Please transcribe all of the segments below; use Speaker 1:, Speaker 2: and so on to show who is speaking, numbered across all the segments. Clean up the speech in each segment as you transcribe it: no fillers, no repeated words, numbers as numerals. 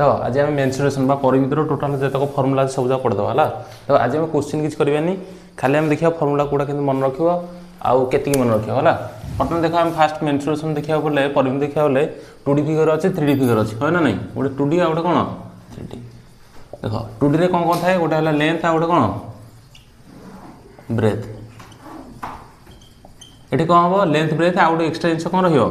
Speaker 1: तो आज आम मेन्सुरेशन बा परिमितर टोटाल जो फर्मुला सब जगह पढ़ीद है। तो आज आम क्वेश्चन किसी करवानी खाली आम देखा फर्मुला कौटा के मन रख आउ के मन रख है। बर्तमान देख आम फास्ट मेन्सुरेशन देखा बोले परिमित देखा बोले 2D फिगर अच्छे 3D फिगर अच्छे है ना नहीं गोटे 2D आ गोटे कौन 3D। देख 2D रे कौन कौन थाए गोटे है लेंथ आ गोटे कौन ब्रेथ। ये कौन हम लेंथ ब्रेथ आ गोटे एक्सट्रा जिन कौन रहा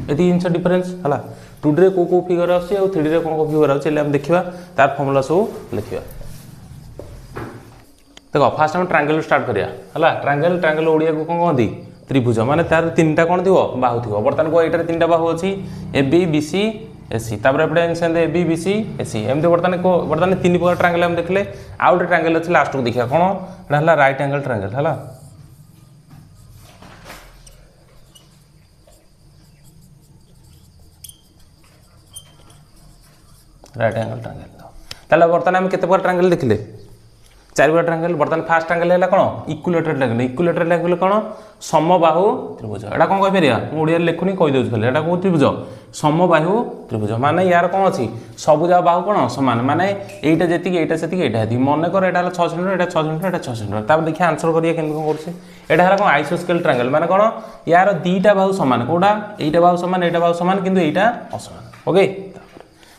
Speaker 1: ये जिन डिफरेन्स है। 2D रे को फिगर अच्छी और 3D रे कौन फिगर अच्छे देखा तार फर्मुला सब लिखा। देखो फास्ट हम ट्रायंगल स्टार्ट करिया है। ट्रायंगल ट्रायंगल ओडिया को कौन कहती त्रिभुज माने तार तीनटा कौन थी बाहु थी। बर्तमान को यहाँ तीनटा बाहु अच्छी AB BC AC तापर एपटे AB BC AC एमती बर्तमान 3 प्रकार ट्रायंगल हम देखले। आउ गोटे ट्रायंगल अच्छे लास्ट को देखा कौन है राइट एंगल ट्रायंगल है। राइट एंगल ट्रायंगल ताले बर्तमान हम केते प्रकार ट्रायंगल देखले 4 प्रकार ट्रायंगल। बर्तमान फास्ट ट्रायंगल है कौन इक्विलेटरल ट्रायंगल। इक्विलेटरल ट्रायंगल कौन समबाहु त्रिभुज। एटा कौन कहि परिया मु ओडिया लिखुनी कहि दउछ खाली एटा को त्रिभुज समबाहु त्रिभुज माने यार कौन अछि सब जा बाहु कौन समान माने एटा जेतिक एटा सेतिक एटा हेती मन कर एटा 6 सेंटीमीटर एटा 6 सेंटीमीटर एटा 6 सेंटीमीटर। तापर देखिया आंसर करिया केन कोन करछे एटा हला कौन आइसोस्केल ट्रायंगल माने कौन यार दीटा बाहु समान कोडा एटा बाहु समान किंतु एटा असमान। ओके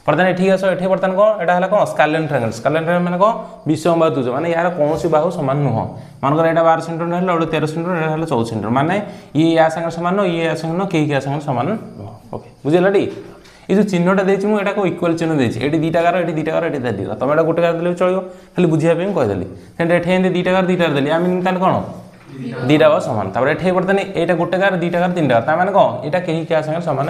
Speaker 1: बर्तमान ठीक आस ये बर्तमान कौन यहाँ कौन स्कालेन ट्रायंगल। स्कालेन ट्रायंगल माने कौन विषम बाहु त्रिभुज माने यार कौन सी बाहु समान नुह मानकर यहाँ 12 सेंटीमीटर है गोटे 13 सेंटीमीटर यहाँ 14 सेंटीमीटर माने ये या संगे समान नुह ये या संगे नुह कई क्या संगे समान नुह। ओके बुझेगा टी ये जो चिन्हटा देती मुझे को इक्वाल चिन्ह देती ये दीटा गार ये दीटा गार ये दीटा तुम गोटे गार देले चलो खाली बुझापी कहीदेली ये दीटा गार दीटा देली आम कौन दीटा बाहु सामान। ये बर्तमान यहाँ गोटे गार दीटा गार 3टा गार मैंने कौन यहाँ कहीं क्या संगे सामान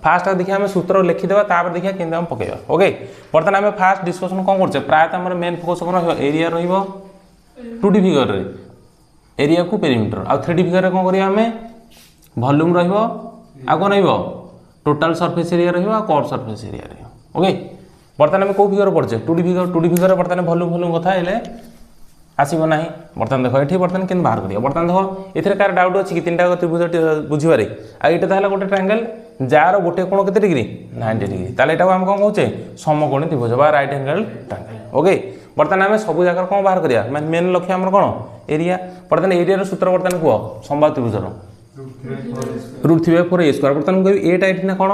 Speaker 1: फास्ट देखिए आम सूत्र लिखिदेवा तापर देखिए केमती आम पकेबा। ओके बर्तमान आम फास्ट डिस्कसन कौन करछे प्रायतः आम मेन फोकस कौन एरिया रहिबो 2D फिगर रे एरिया को पेरीमीटर आ 3D फिगर रे कौन करिया आम वॉल्यूम रहिबो आ कौन रहिबो टोटल सरफेस एरिया रहिबो आ कर्व सरफेस एरिया रहिबो। ओके बर्तमान आम को फिगर पढ़छे 2D फिगर बर्तमान वॉल्यूम कथा हेले आसब ना। बर्तमान देख ये बर्तमान के बाहर करिया। बर्तमान देख ये कार डाउट अच्छी कि 3टा त्रिभुज बुझे आईटा है गोटे ट्रायंगल जार गोटे कोण केते डिग्री 90 डिग्री ताले एटा हम कौन कहचे समकोणी त्रिभुज बा राइट एंगल ट्रायंगल। ओके बर्तमान आम सब जगह कौन बाहर करिया माने मेन लक्ष्य हमर कौन एरिया। बर्तमान एरिया सूत्र बर्तमान कह समबाहु त्रिभुजर √3/4a²। बर्तमान कह एटा एठी ना कौन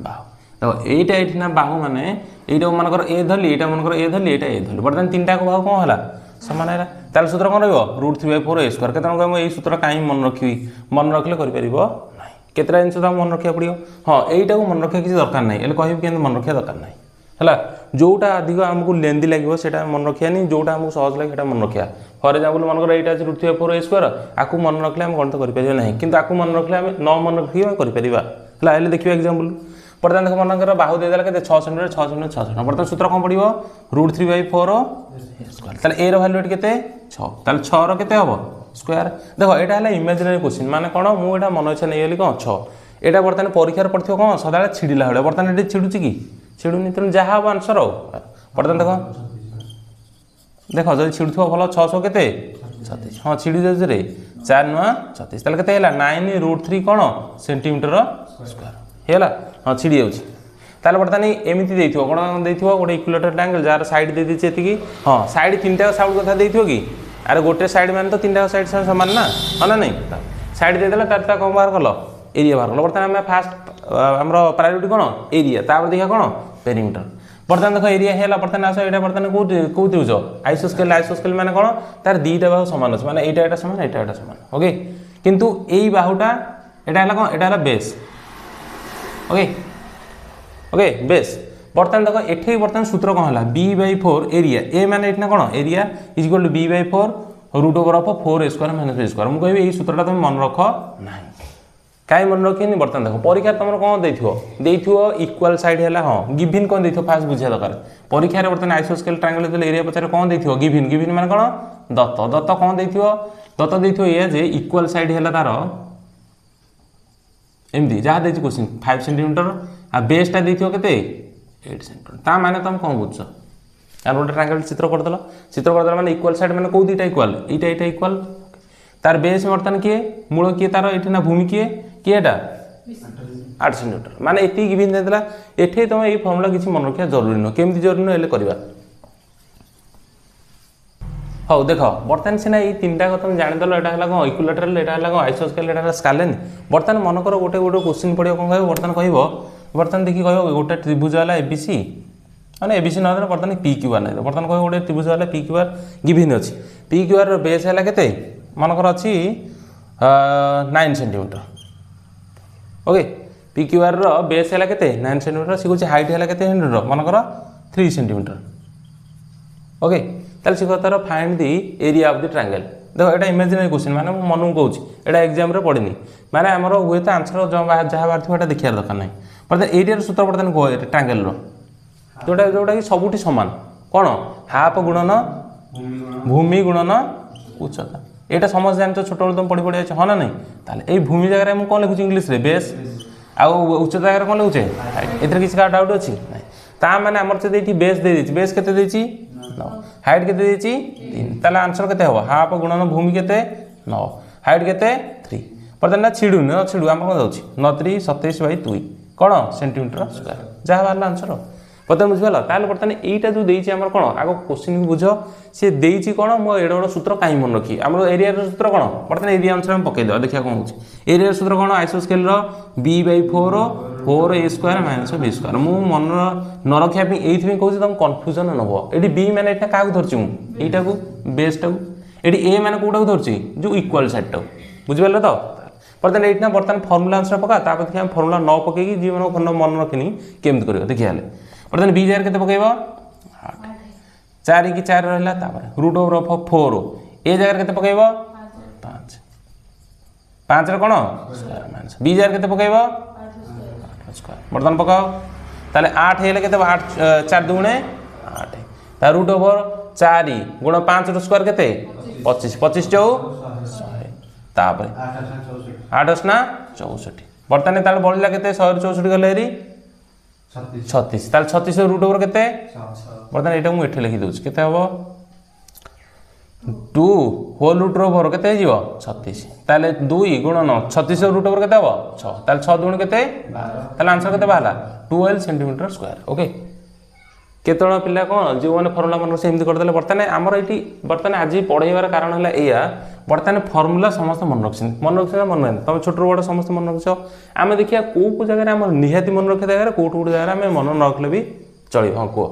Speaker 1: बाहु देखो एटा एठी ना बाहु माने एटा मानकर ए धरली एटा मानकर ए धरली एटा ए धरली बर्तमान 3टा को बाहु कौन हला समान है तार सूत्र कौन रहिबो √3/4a² केते कम ए सूत्र काई मन रखी मन रखले करि परिबो नाही केतरा जिन तो मन रखा पड़ो। हाँ यहीटा को मन रखा किसी दरकार ना कह कि मन रखा दरकार ना है जोटा अधिक आमको लेंदी लगे से मन रखानी जोटा आमको सहज लगे मन रखा। फर एक्जामपल मनकर यहाँ √3/4a² आपको मन रखले आम गणित करें ना कि आपको मन रखले आम न मन रखिए करें देखिए एक्जामपल। बर्तमान देख मनकर बाहु देदेला के 6 सेंटीमीटर 6 सेंटीमीटर 6 सेंटीमीटर बर्तमान सूत्र कौन पड़ो √3/4 ए भैल्यू के 6 6 रे हम स्क्वायर। देखो यहाँ है इमेजिनरी क्वेश्चन माने कौन मुझे मन इच्छा नहीं गली कौन 6 यहाँ बर्तमान परीक्षार पड़े कौन सदा छिड़ा भाई बर्तमान ये छिड़ुची कि छिड़ुनी तेणु जहाँ हम आंसर हो। बर्तमान देख जब छिड़ुथ भल 600 के 36 हाँ छिड़ी जाऊँ रे 4 नुआ 36 ताले के 9√3 कौन सेंटीमीटर स्क्वायर है। हाँ छिड़ी जाऊँगी ताले बर्तमान एमती कौन गोटे इक्विलेटरल ट्रायंगल जार साइड दे दीजिए एति हाँ साइड 3टा साइड कथा कि अरे गोटे साइड मैंने तो 3टा साइड सामान ना हाँ ना नहीं साइड देदेला तार कौन बाहर कल एरिया बाहर कल। बर्तमान आम फास्ट आम प्रायोरिटी कौन एरिया तापर देखा कौन पेरीमीटर। बर्तमान देख एरिया है बर्तमान आस ये बर्तमान कौ त्रिभुज आइसोस्केल माने कौन तार 2टा बाहु सामान अच्छे माने एटा सामान एटा सामान। ओके किंतु यही बाहुटा यहाँ कौन यहाँ बेस। ओके ओके बेस बर्तमान देख एठी बर्तमान सूत्र कौन है b/4 एरिया ए माने एठी ना कौन area is equal to b/4 √4a² - b² मुझे कहि सूत्रटा तुम मन रख ना कहीं मन रखी बर्तमान देख परीक्षा तुम कौन देखो इक्वाल साइड है हाँ गिभिन कौन देखो फास्ट बुझा दरकार परीक्षा बर्तमान आइसोस्केल ट्रायंगल एरिया पचारे कौन देखो गिभिन गिभिन माने कौन दत्त कौन दत्त ये जे इक्वाल साइड है तार एमती जहाँ देखिए क्वेश्चन 5 सेंटीमीटर आ बेसटा देखो के 8 सेंटीमीटर ता माने तुम कौन बुझ यार गोटे ट्रायंगल चित्र करदेला माने इक्वाल साइड माने कौ 2टा इक्वाल एटा इक्वाल तार बेस बर्तमान किए मूल किए तार ये ना भूमि किए किएटा 8 सेंटीमीटर माने एति गिवन देला एठे तुम ये फॉर्मूला किसी मन रखिया जरूरी न केमती जरूरी न एले करबा हाँ देख बर्तमान सीना ये तीन टाक तुम जानीदेल यहाँ कौन इक्विलेटराल यहाँ कौन आइसोस्केल यहाँ स्केलेन बर्तमान मनकर गोटे गोटे क्वेश्चन पड़ो कौन कह बर्तमान कह बर्तमान देखिए कह गोटे त्रिभुज है एबीसी मैंने एबीसी ना बर्तमान पी क्यूआर नहीं बर्तमान कह गोटे त्रिभुज है पी क्यूआर गिभिन अच्छी पी क्यूआर बेस है के मनकर अच्छी 9 centimetre okay P QR base है के 9 सेंटीमीटर सी कहे हाइट है के मनकर 3 सेंटीमीटर ओके ताले सी कहतार find the area of the triangle देखो एटा इमेजिनरी क्वेश्चन माने मु मन को कहूँ एटा एग्जाम रे पड़नी माने हमर हुए तो आंसर जहाँ बाहर थोड़ा देखियार दरकार नहीं बर्तमान एरिया सूत्र बर्तमान कह ट्रायंगल जोटा जोटा कि सबुठी समान कौन हाफ गुणन भूमि गुणन उच्चता यहाँ समस्त जानते छोट बेलू तुम पढ़ी पढ़ी जाए हाँ ना नहीं ताले ये भूमि जगह मैं कौन लिखुची इंग्लीश रे बेस आउ उच्चता जगह कौन लिखुचे एथरे किसी का डाउट अच्छी नहीं ता माने हमर से देठी बेस दे देछि बेस केते देछि 9 हाइट केते देछि 3 ताले आंसर केते हबो हाफ गुणन भूमि केते 9 हाइट केते 3 परतन ना छिडु न छिडु हम कोन दउछि 9 3 27/2 कोन सेंटीमीटर स्क्वायर जहा वाला आंसर बर्तमान बुझिगल ताले बर्तमान एटा जो देछि हमर कोन आगो क्वेश्चन को बुझ से देछि कोन मो एडो एडो सूत्र काई मन रखी हमर एरिया रो सूत्र कोन बर्तमान एरिया आंसर हम पकै दो देखिया कोन होछि एरिया सूत्र कोन आइसोस्केल रो b/4 4a² - b² मु मन न रखिया पे एथि कहूँ तुम कन्फ्यूजन नब ये बी मैंने यहाँ क्या धरची मुझा को बेसटा को ये ए मैंने कौटा को धरची जो इक्वाल साइडटा बुझिपारे तो बर्तमान ये बर्तमान फर्मुला आंसर पका देखिए हम फर्मुला न पकईकि जी मन रखनी केमती कर देखिए बर्तमान बी जगह के पकड़ 4 की 4 रहा रूट ओवर 4 ए जगह के पकड़ 5 5 कौन बी जगह के पकड़ बर्तमान पकाओ ताले 8 हेले केते 8 4 दुणे 8 ता रूट ओवर 4 गुण 5 रो स्क्वायर केते 25 25 चौ 100 तापर 8 ना 64 बर्तमान ताले बळला केते 164 गले हेरी 36 ताले 36 रूट ओवर केते बर्तमान एटा मु एठे लिखि दोछ केते हबो 2 होल रूट ओवर केते जीवो 36 ताले 2 गुण 9 36 रूट ओवर केते हबो 6 ताले 6 दुण केते 12 ताले आंसर केते बाहला 12 सेंटीमीटर स्क्वायर ओके केतण पिला कोन जो माने फार्मूला मन से एमती कर देले बर्तमान हमर एठी बर्तमान आज पढाइबार कारण हला एया बर्तमान फार्मूला समस्त मन रखछन मन नहीं तुम छोट बड़ समस्त मन रखछ आमे देखिया को को जगह हमर निहाती मन रखे जगह को को जगह आमे मन न रखले भी चली हां को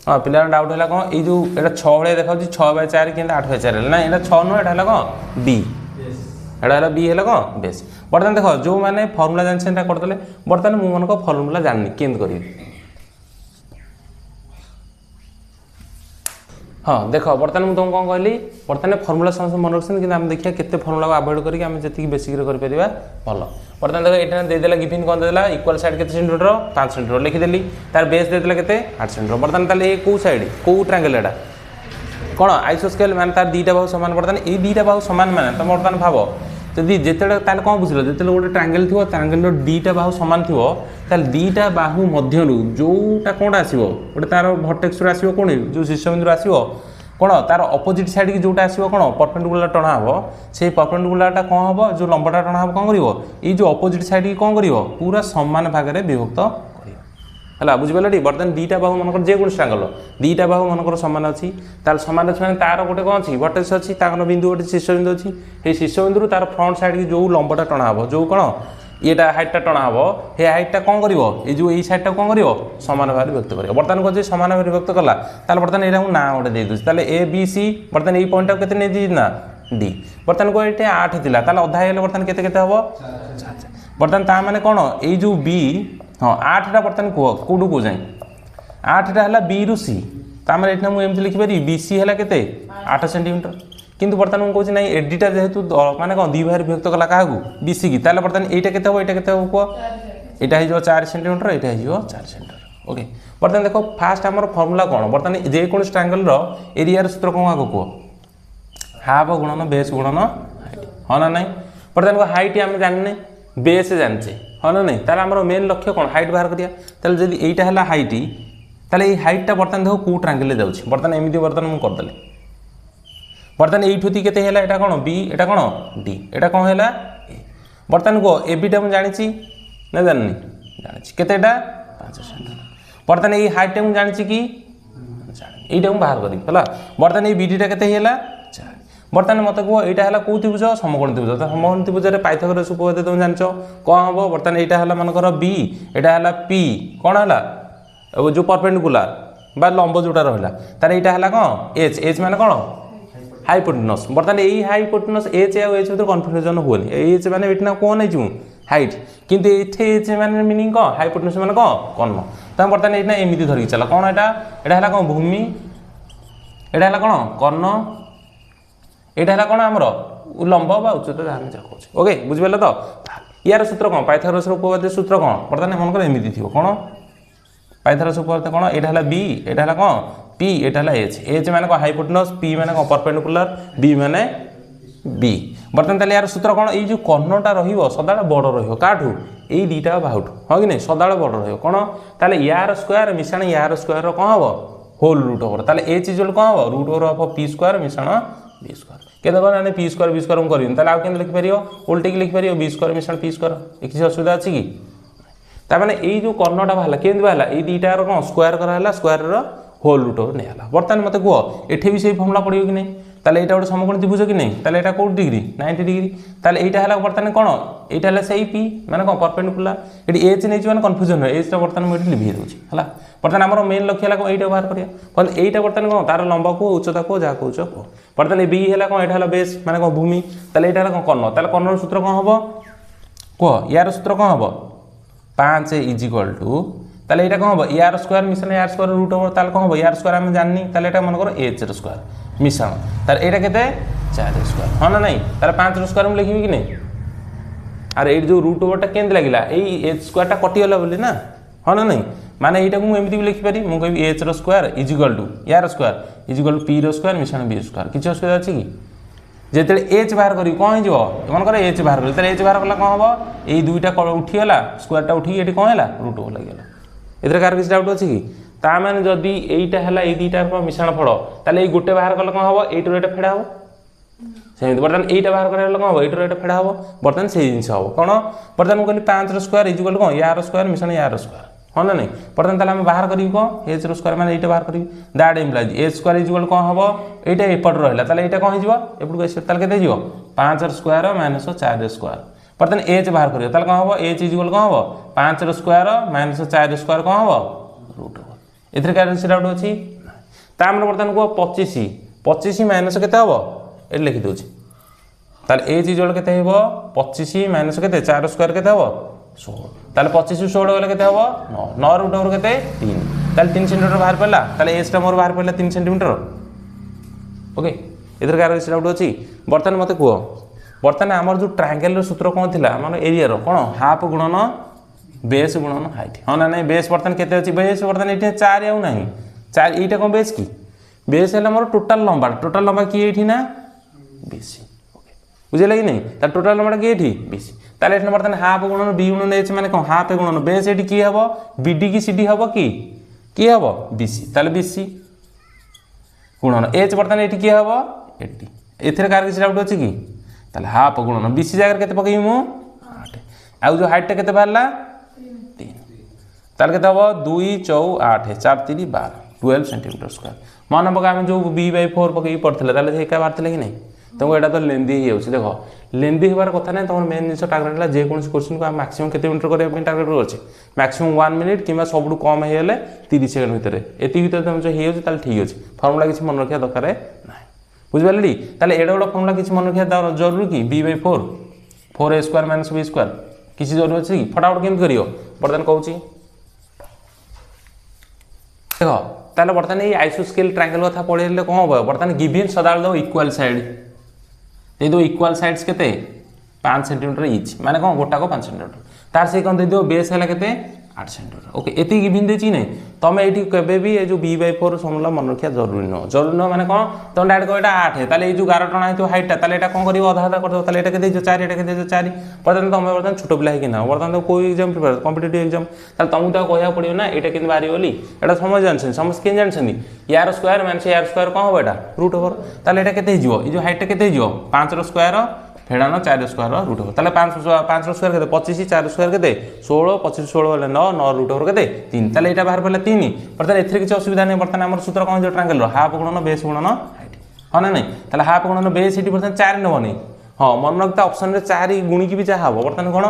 Speaker 1: हाँ पिला डाउट है कौन ये जो एटा 6 भाई देखा 6/4 कि 8/4 ना यहाँ 6 नुह एटा कौन बी एटा बी है कौन बेस बर्तमान देख जो मैंने फर्मुला जान करदे बर्तमान मुझे मन को फर्मुला जाननी केमती करी हाँ देख बर्तमान मुझे तुमको कौन कहली बर्तमान फर्मुला समस्त मन रखते कि देखिए केते फर्मुला को अवॉइड करके जी बेसिक कर भल बर्तमान देख ये देदेला गिफिन कौन देदेला इक्वल साइड के सेंटीमीटर 5 सेंटीमीटर लिखिदेली तार बेस देदेला के 8 सेंटीमीटर बर्तमान ताले कौ साइड कौ ट्रायंगल एटा कौन आइसोस्केल माने तार दीटा बाहु समान बर्तमान ये दीटा बाहु समान माने तुम बर्तमान भाव जदि जिते ताले कौन बुझल जिते गोटे ट्रायंगल थी ट्रायंगल दीटा बाहु समान थी ताल दीटा बाहु मध्यरु जोटा कौन आसो गोटे तार भर्टेक्स आसो कौन जो शीर्षबिंदु आसो कौन तार अपोजिट साइड की जोटा आसो कौन परपेंडिकुलर टणा हम से परपेंडिकुलरटा कौन हम जो लंबाटा टणा हम कौन कर जो अपोजिट साइड की कौन कर पूरा समान भाग में विभक्त है बुझिपारे बर्तमान दीटा बाहु मनकर जेकोसी ट्रायंगल दीटा बाहु मनकर सामान अच्छी तार सामान अच्छी तार गोटे कौन अच्छी भर्टेक्स अच्छी तार बिंदु गोटे शीर्षबिंदु अच्छी ये शीर्षबिंदु तार फ्रंट साइड की जो लंबाटा टणा हम जो कौन ये हाइटा टणा हम ये हाइटा कौन कर ये साइडटा कौन कर सामान भाव व्यक्त कर बर्तमान कौन सामान भाव व्यक्त कला बर्तमान यहाँ ना गोटे दे ए बी सी बर्तमान ये पॉइंट के ना डी बर्तमान को ये 8 थी अधा है बर्तमान केते हम बर्तमान ता माने कौन ये जो बी हाँ 8टा बर्तमान कह कौटू कौ जाए 8टा है बी रु सी तामें ये मुझे लिखिपारि बी सी है के 8 सेंटीमीटर किंतु बर्तमान मुझे कहूँ ना एडीटा जेहेतु माने कौन दी भाई विभक्त कला क्या बी सी की बर्तमान यहाँ के कह यहाँ हो 4 सेंटीमीटर यहाँ हो 4 सेंटीमीटर ओके बर्तमान देख फास्ट आम फर्मुला कौन बर्तमान जेकोसी ट्रायंगल एरिया सूत्र कौन आगे कह हाफ गुणन बेस गुणन हाइट हाँ ना नहीं बर्तमान हाइट आम जाने बेस जाने हाँ ना नहीं ताले आमर मेन लक्ष्य कौन हाइट बाहर करिया ताले जदि एटा है हाइट ताले ये हाइटा बर्तमान देख कौ ट्रायंगल जाऊँगी बर्तमान एमती बर्तमान मुझे करदेली बर्तमान ये केते है एटा कौन बी एटा कौन डी एटा कौन है ए बर्तमान को ए बीटा मुझे जानी ना जानी जानी केतेटा 5 सेंटीमीटर बर्तमान ये हाइट मुझे जानी कि यहीटा मुझे बाहर करी है बर्तमान ये बीडीटा केते है 4 बर्तमान मत कह यहाँ है कौ त्रिभुज समकोण त्रिभुज समकोण त्रिभुज पाइथागोरस उपपाद्य तुम जान कौन हम बर्तमान यहाँ है मनकर बी यहाँ है पी कौन है जो परपेंडिकुलर बा लंब जोटा रहा तार यहाँ है कौन एच एच मान कौन हाइपोटेनस बर्तमान यही हाइपोटेनस एच आउ एच भर कन्फ्यूजन हुए एच मैंने ये कौन है हाइट किंतु ये एच मैंने मीनिंग कौन हाइपोटेनस मैंने कौन कर्ण तुम बर्तमान यहाँ एमती धरिक चल कौन यहाँ है कौन भूमि यहाँ है कौन कर्ण यहाँ है कौन आमर लंब बा उच्चता जहाँ कहूँ ओके बुझिपारे तो यार सूत्र कौन पाइथागोरस उपपाद्य सूत्र कौन बर्तमान मनकर एमती थी कौन पाइथागोरस उपपाद्य कौन यहाँ है बी यहाँ है कौन पी यहाँ है एच एच मैंने कौन हाइपोटेनस पी मैंने कौन परपेंडिकुलर बी मैंने बी बर्तमान ताले यार सूत्र कौन ये कर्णटा रदा बड़ रठू यही दुईटा बाहुठू हाँ कि नहीं सदा बड़ रौन ताले यार स्क्वायर मिशाण यार स्क्वायर कौन हम होल रूट ओवर ताले एच इज कौन हम root over of P square मिशाण बी स्क्वायर के ना पी स्क्वायर बी स्क्वायर करें ताले आउ के लिखिपर उल्टे लिखिपर बी स्क्वायर मिशाण पी स्क्वायर किसी असुविधा अच्छी कि ताने ये कर्णटा बाहर केमती बाहर ये दुईटार कौन स्क्वायर कराला स्क्वायर होल रूट ओवर नहीं बर्तमान मत कह एठी भी से फर्मुला पड़ो कि नहीं ताले यहाँ गोटे समकोण त्रिभुज कि नहीं ताले यहाँ कौट डिग्री 90 डिग्री ताले यहाँ है बर्तमान कौन यहाँ है सही पी मैंने कौन परपेंडिकुलर ये एच नहीं मैंने कन्फ्यूजन है एच बर्तमान मुझे लिभि दूसरी है बर्तमान आम मेन लक्ष्य है कौन यहाँ बाहर करा यहाँ बर्तमान कौन तार लंबा को उच्चता को जहाँ कह कह बर्तमान बी है कौन यहाँ है बेस मैंने कौन भूमि ताले यहाँ है कौन कर्ण ताले कर्णर सूत्र कौन हम कह यार सूत्र कौन हम 5 इज इक्वल टू ताले यहाँ कौन हम यार स्क्वायर मिशन यार स्क्वायर रूट ओवर ताले कौन हम यार स्क्वायर आम जानी ताले यहाँ मनकर एच स्क्वायर मिशाण तार यहाँ केते 4 स्क्वायर हाँ ना नहीं तार 5 स्क्वायर में लिखी कि नहीं अरे ये जो रूट ओवरटा केमती लगे यही एच स्क्वायरटा कटिगला बोली ना हाँ ना नहीं माने यहाँ मुझे भी लिखिपारि मुझे कह H square is equal to यार square is equal to P square मिशाण बी स्क्वायर किसी असुविधा अच्छी कि जिते एच बाहर करी कौन हो मनकर एच बाहर करी एच बाहर कला कौन हम यही दुईटा उठीगला स्क्वायरटा उठी ये कौन है रूट ओवर लगे ए कार किसी डाउट अच्छी कि ताने जदि यहीटा है ये दुईटा मिशाण फल ताले गोटे बाहर कले कौन हम ये फेड़ा हम सेमती बर्तमान यहाँ बाहर करा कौन हम ये फेड़ा हम बर्तमान से जिन हम कौन बर्तमान कहली 5 स्क्वायर इज इक्वल कौन यार स्क्वायर मिशाण यार स्क्वायर हाँ ना नहीं बर्तमान ताले आम बाहर करी कौन एच स्क्वायर मैंने ये बाहर करी that implies H square is equal कौन हम यहाँ एपट रहा ताले यहाँ कौन हो एपटू के 5 स्क्वायर माइनस 4 स्क्वायर बर्तमान एच बाहर कर कौन हम एच इज इक्वल कौन हम 5 स्क्वायर माइनस 4 स्क्वायर कौन हम रूट ओवर एथेर क्या डाउट अच्छी तामने बर्तमान कह 25 माइनस के ये लिखी दूसरी ताले एच इज के 25 माइनस के 4 स्क्वायर के 16 ताले 25 16 गले के 9 रूट ओवर के 3 ताले 3 सेंटीमीटर बाहर पड़ा ताले एचटा मोर बाहर पड़ा 3 सेंटीमीटर ओके एथेर क्या डाउट अच्छी बर्तमान मत कह बर्तमान आमर जो ट्रायंगल सूत्र कौन थी आम एरिया कौन हाफ गुणन बेस गुणन हाइट हाँ ना नहीं बेस बर्तमान केते अच्छी बेस बर्तमान ये 4 आउ ना 4 यहाँ कौन बेस कि बेस है मोर टोटाल लंबा किए ये ना बेसी बुझे कि नहीं तार टोटाल लंबा किए ये बेसी ताले ये बर्तमान हाफ गुणन बी गुणन एच मैंने कौन हाफ गुणन बेस ये किए हम बीडी की सीडी हम कि हम बीसी ताले बीसी गुणन एच बर्तमान ये किए हम 80 एथेर कार किसी डाउट अच्छी कि ताले हाफ गुणन बीसी जगह के पकई मु 8 आउ जो हाइट के बाहर 3 ताले के 2 4 8 4 3 12 12 सेंटीमीटर स्क्वायर मन पका आम जो b/4 पकई पड़ते क्या बाहर कि नहीं तुमको यहाँ तो लेंदी हो देख लेंदी हबार कथा ना तुम मेन जिन टार्गेट है जेकोसी क्वेश्चन को मैक्सिमम केते मिनट करने टार्गेट अच्छे मैक्सिमम 1 मिनिट कि सब कम हो 30 सेकेंड भितर एति भितर तुम जो हो ठीक अच्छे फर्मुला किसी मन रखा दरकार ना बुझिपारे ताले एडा गोटे फर्मुला किसी मन रखा जरूरी कि b/4 4a square minus b square किसी जरूरी अच्छे कि फटाफट केमती कर बर्तमान कहूँ देख ताले बर्तमान ये आइसोस्केल ट्रायंगल कथा पढ़े कौन हम बर्तमान गिवन सदा दो इक्वाल साइड ये दो इक्वाल साइड्स के 5 सेंटीमीटर इच माने कौन गोटा को 5 सेंटीमीटर तार से कौन दे दो बेस है के 8 सेंटीमीटर ओके एति गिवन देछि नै तमे एठी केबे भी ए जो b/4 समला मन रखिया जरूरी न माने कोन तम डायरेक्ट को एटा 8 है ताले ए जो 11 टना है हाइट ताले एटा कोन करिवो आधा आधा करदो ताले एटा के देजो 4 एटा के देजो 4 परतन तमे परतन छोटो पिला है कि ना परतन तो कोई एग्जाम प्रिपेयर कॉम्पिटिटिव एग्जाम ताले तमु तो कहया पड़ियो ना एटा किन बारी बोली एटा समझ जानछन समझ के जानछन यार स्क्वायर माने यार स्क्वायर कोन हो एटा √/, ताले एटा केते हिजो ए जो हाइट केते हिजो 5 रो स्क्वायर फेडान 4 स्क्वायर √/, ताले 5 रो स्क्वायर केते 25 4 स्क्वायर केते 16 25 16 वाले 9 9 √/, केते 3 ताले एटा बाहर पड़ला 3 परतन एथरे किछ असुविधा नै परतन हमर सूत्र कोन जो ट्रायंगल रो हाफ गुणन बेस गुणन हाइट हां ना नै ताले हाफ गुणन बेस इटी परतन 4 न बने हां मन रखता ऑप्शन रे 4 गुणी की भी जा हबो परतन कोन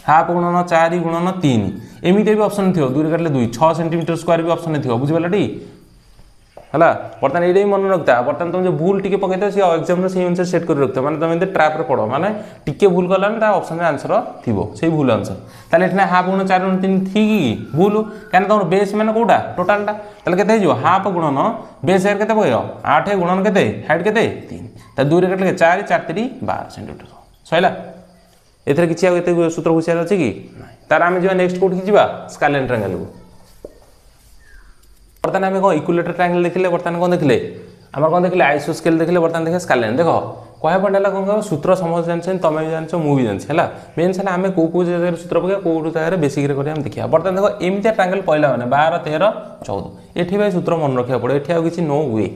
Speaker 1: हाफ गुणन 4 गुणन 3 एमिते भी ऑप्शन थियो 2 रे काटले 2 6 सेंटीमीटर स्क्वायर भी ऑप्शन थियो बुझि बलटी हला बर्तन एडे मन रखता बर्तन तुम जो भूल टिके पकेतो से एग्जाम रे से आंसर सेट कर रखता माने तुम एते ट्रैप रे पड़ो माने टिके भूल करला ता ऑप्शन रे आंसर थिबो सेही भूल आंसर ताले एठना हाफ गुण 4 गुण 3 थी की भूल कान तुम बेस माने कोडा टोटल टा ताले केते हिजो हाफ गुणन बेस एर केते पकेयो 8 गुणन केते हाइट केते 3 ता 2 रे कटले 4 4 3 12 सेंटीमीटर सहिला एथरे किछि आ एते सूत्र हुसियार अछि की नै तार हम जो नेक्स्ट कोड की जिबा स्केलेन ट्रायंगल को बर्तन आम कौन इक्विलेटरल ट्रायंगल देखिले बर्तन कौन देखिले आम कौन देखिले आइसोस्केल देखिले बर्तन देखे स्केलेन देख कह पॉइंट है कौन सूत्र समझ जान तुम भी जान मुझे जानी है मेन है आम कौ जगह सूत्र पकड़ कौ जगह बेसिक देखिए बर्तन देख एमती ट्रायंगल पहला मैंने 12 13 14 एठी भाई सूत्र मन रखा पड़े एठी किसी नो वे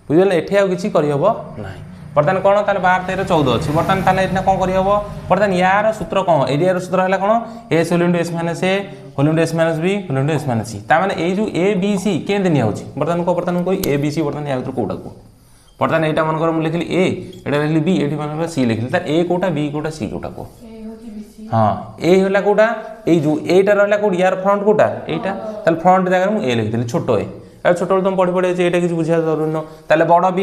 Speaker 1: बुझे एठी किसी करहब ना बर्तमान कौन ताले 12 13 14 अच्छी बर्तमान ताले एठना कौन करहब बर्तमान यार सूत्र कौन एरिया सूत्र है कौन S whole into S minus A whole into S minus B whole into S minus C ता माने ए जो ए बी सी केंदे निया होची बर्तमान कोई ए बी सी बर्तमान या भीतर कोडा को बर्तमान एटा मन कर मु लिखली ए एटा लिखली बी एठी मन सी लिखली ता ए कोटा बी कोटा सी कोटा को ए होची बी सी हां ए होला कोटा ए जो एटा रहला कोड यार फ्रंट कोटा एटा ताले फ्रंट जगह मु ए लिखली छोटो ए छोट तुम पढ़ी पड़े ये किसी बुझा जरूरी न ताले बड़ बी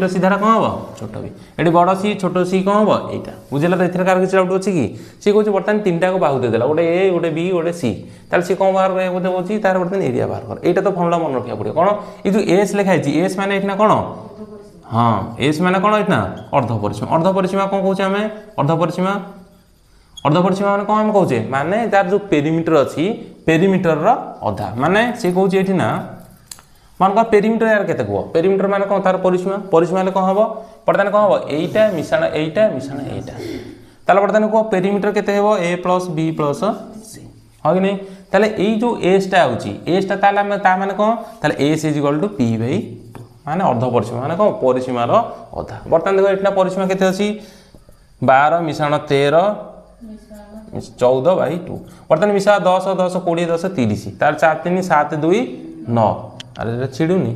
Speaker 1: सीधा कौन हम छोट बी ये बड़ सी छोट सी कौन हम यहाँ बुझेगा तो ये कार किसी डाउट अच्छी कि सी कौन बर्तमान 3टा को बाहु देदेला गोटे ए गोटे बी गोटे सी ताले सी कौन बाहर बोलते तार बर्तमान एरिया बाहर कर यहाँ तो फर्मुला मन रखा पड़े कौन ये जो एस लिखाई एस माने यहाँ कौन हाँ एस माने कौन यहाँ अर्धपरिसीमा कौन कौचे आम अर्धपरिसीमा माने कौन आम कौचे माने तार जो पेरीमीटर अच्छी पेरीमीटर अधा माने सी कौचे ये ना मान का पेरीमीटर यार केते को पेरीमीटर माने कोन तार परिसीमा ले कोन हबो बर्तमान कोन हबो एटा मिश्रण एटा ताले बर्तमान को पेरीमीटर केते हेबो a + b + c हो कि नहीं ताले एई जो एस टा होची एस टा ताले ता माने कोन ताले s = p/2 माने अर्ध परिसीमा माने कोन परिसीमा रो अधा बर्तमान देखो एठना परिसीमा केते अछि 12 मिश्रण 13 14/2 बर्तमान मिसा 10 10 20 10 30 तार 4 3 7 2 9 अरे छिड़ुनी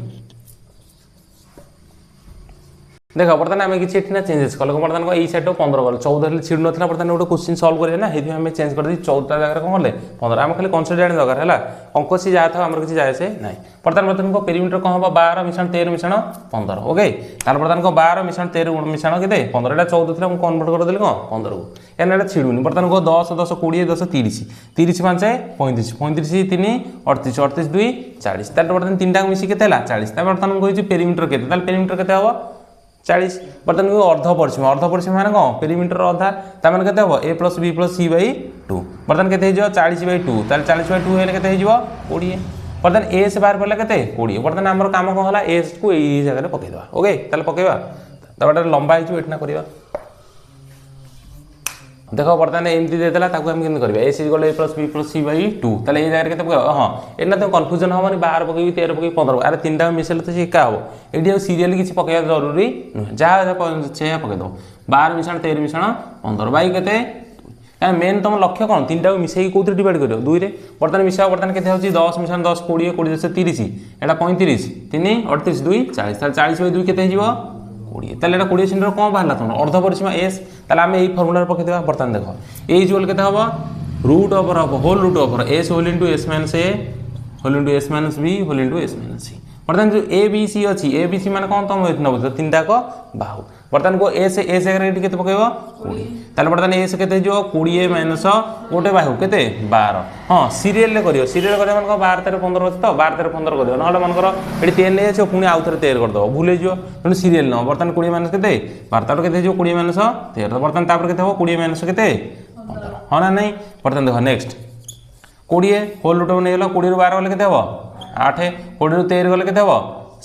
Speaker 1: देख बर्तमान आम कि चेंजेस कल बर्तमान ये साइड 15 कल 14 छिड़ू ना बर्तमान गोटे क्वेश्चन सल्व करें ना ये आम चेंज कर 14 जगह कौन कले 15 आम खाली कनसेप्ट जाने दरकार है अंक सी जहाँ था आम किसी जाए से ना बर्तमान बर्तमान को पेरीमीटर कौन हम 12 मिश्रण 13 मिश्रण 15 ओके तार बर्तमान को 12 मिश्रण 13 मिश्रण के 15 14 थी कन्वर्ट करदेली कौन 15 को यानी छिड़ूनी बर्तमान को 10 10 20 10 30 30 5 35 35 3 38 38 2 40 तार बर्तमान 3टा मिसी के 40 बर्तमान कही पेरीमीटर के पेरीमीटर के 40 बर्तमान को अर्धपरिसीमा माने कौन पेरीमीटर अधा तार के a + b + c/2 बर्तमान के 40/2 तार 40/2 हेले के 20 बर्तमान ए से बाहर पड़े के 20 बर्तमान आमर काम कौन है एस को यही जगह पकईदे ओके ताले पकईवा तब लंबा होना करवा देख बर्तमान एमती देदेला ताकू हम केमती करबा एस = a + b + c/2 ताले ए जगह के हां एना तो कंफ्यूजन हमनी 12 पकई 13 पकई 15 अरे 3टा मिसेल तो एका हो एडी सीरियल किसी पकईया जरूरी नुह जहाँ छे पकई दो 12 मिश्रण 13 मिश्रण 15 बाई केते मेन तुम लक्ष्य कौन 3टा को मिसेई कोथि डिवाइड करियो 2 रे बर्तमान मिसा बर्तमान केते होची 10 मिश्रण 10 20 20 10 30 एटा 35 3 38 2 40 ताले 40/2 केते हिजिवो 20 ताले एटा 20 सेंटीमीटर कौन बाहरला तुम अर्ध परिसीमा एस ताले आम यही फर्मुला पकई देबा बर्तमान देख ए इक्वल केते हबो √/, whole √/, s whole into s minus a whole into s minus b whole into s minus c बर्तमान जो ए बी सी अच्छी ए बी सी माने कौन तुम नब 3टा को बाहु बर्तमान को ए से जगह के पकईब 20 ताले बर्तमान ए से केते जो 20 माइनस गोटे बाहु केते 12 हां सीरियल ले करियो सीरियल करे मन को 12 13 15 अछि तो 12 13 15 कर दियो नहले मन कर एटी 3 ले अछि पुनी आउ थरे 13 कर दो भूल जियो तेनु सीरियल न बर्तमान 20 माइनस केते 12 तार केते जो 20 माइनस 13 बर्तमान तापर केते हो 20 माइनस केते 15 हां ना नहीं बर्तमान देखो नेक्स्ट 20 होल रूट नहीं गला 20 ରୁ 12 गले केते हबो 8 20 ରୁ 13 गले केते हबो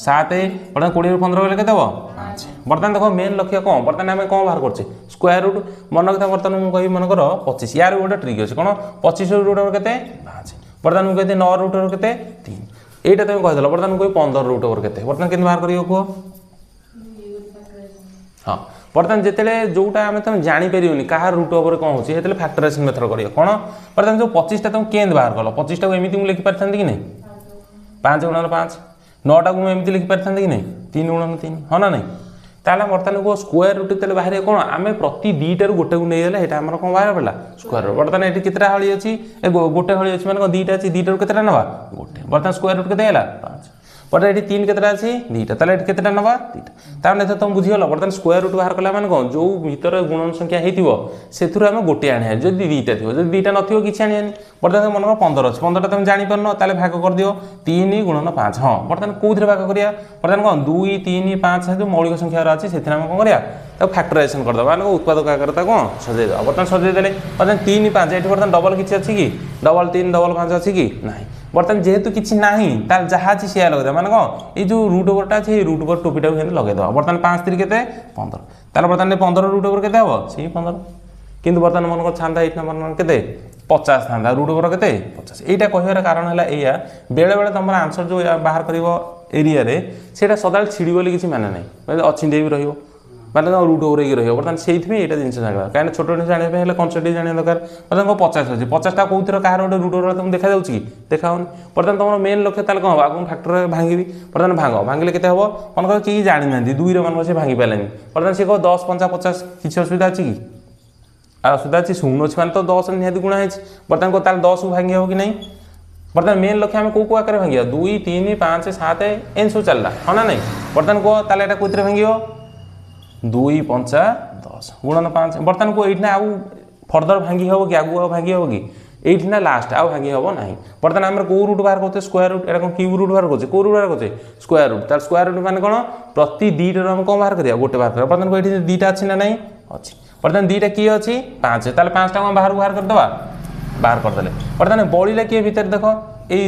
Speaker 1: 7 बर्तमान 20 ରୁ 15 गले केते हबो 5 बर्तमान देखो मेन लक्ष्य कौन बर्तमान आम कौन बाहर करछे स्क्वायर रूट मन कथा बर्तमान मु कहि मन कर 25 यार गोटे ट्रिक अछि कोन 25 रूट ओवर केते 5 बर्तमान मु कहते 9 रूट ओवर केते 3 एटा तुम कहदल बर्तमान मु कहि 15 रूट ओवर केते बर्तमान केन बाहर करियो को हां बर्तमान जिते जोटा आम तुम जापर क्या रूट ओवर कौन हो फैक्टराइजेशन मेथड कर कौन बर्तमान जो 25 तुम केंद बाहर कल 25 टाक एमती लिखि पारि कि नहीं 5 गुणन 5 9 टाक एमती लिखि पारि कि नहीं 3 गुणन 3 हाँ ना नहीं ताला बर्तमान को स्क्वायर रूट तेल बाहर कौन आम प्रति दुईटार गोटे को नहीं गले आम कौन बाहर पड़ा स्क्वायर रूट बर्तमान ये केतटा हली अच्छी गोटे हली अच्छी मैंने दुईटा अच्छी दुईटार केतटा नवा गोटे बर्तमान स्क्वायर रूट के 5 बर्तमान ये 3 केतटा अच्छी दुईटा ताले केतटा नवा दुईटा तार तुम बुझीगल बर्तमान स्क्वायर रूट बाहर कला कौन जो भीतर गुणन संख्या होती आम गोटे आने जब दुईटा थी जब दुईटा नो कि आनी बर्तमान मन 15 अच्छे 15 तुम जापर ताले भाग कर दियो 3 गुणन 5 हाँ बर्तमान कौन भाग करिया बर्तमान कौन 2 3 5 जो मौलिक संख्या अच्छी से कौन करिया फैक्टराइजेशन करदे मान उत्पादक आकार कौन सजेद बर्तमान सजेदेले बर्तमान 3 5 ये बर्तमान डबल किसी अच्छी कि डबल 3 डबल 5 अच्छी कि ना बर्तमान जेहेतु किसी ना जहाँ अच्छी सी लगे मैंने कौन ये जो रूट ओवरटा अच्छे रूट ओवर टोपीटा लगेद बर्तमान 5 3 के 15 तार बर्तमान 15 रूट ओवर के हम से 15 किंतु बर्तमान मन को छाता ये के 50 था रूट ओवर के 50 यहाँ कहर कारण है या बेले बेले तुम आंसर जो बाहर कर एरिया से सदा छिड़ी बोली किसी माने ना अच्छी भी रही मतलब रूट ओवर रही बर्तमान से यहाँ जिन जाना कहीं छोट जिन जाना कनसेप्ट जाना दरकार बर्तमान 50 अच्छे 50टा कौन कह गोटे रूट ओवर तुम देखा जाऊँगी देखा बर्तमान तुम मेन लक्ष्य ताल कौन आगे फैक्टर भांगी बर्तमान भांग भांगे के हम मन कर कि जानी ना 2 मन से भांगी पारानी बर्तमान सी कह 10 5 50 किसी असुविधा अच्छी कि असुविधा अच्छी 0 अच्छी मैंने तो 10 निहती गुणा है बर्तमान को 10 को भांगी हम कि नहीं बर्तमान मेन लक्ष्य आम कौ आकार भांगे 2 3 5 7 एन सब चलला हाँ ना नहीं बर्तमान कह ताल कौन भांग 2 5 10 गुणन 5 बर्तमान को ये आउ फर्दर भांगी हम कि आगू भांगी हम कि ये लास्ट आउ भांगी हम ना बर्तमान आम कौ रूट बाहर करते स्क्वायर रूट एटा क्यू रूट बाहर करते कौ रूट बाहर करते स्क्वायर रूट तार स्क्वायर रूट माने कौन प्रति दुईटार आम कौन बाहर करिया गोटे बाहर करिया बर्तमान को ये दुईटा अच्छी ना नहीं अच्छी बर्तमान दुईटा किए अच्छी 5 ताले 5 टा बाहर बाहर करदे बाहर करदे बर्तमान बलिला किए भीतर देख ये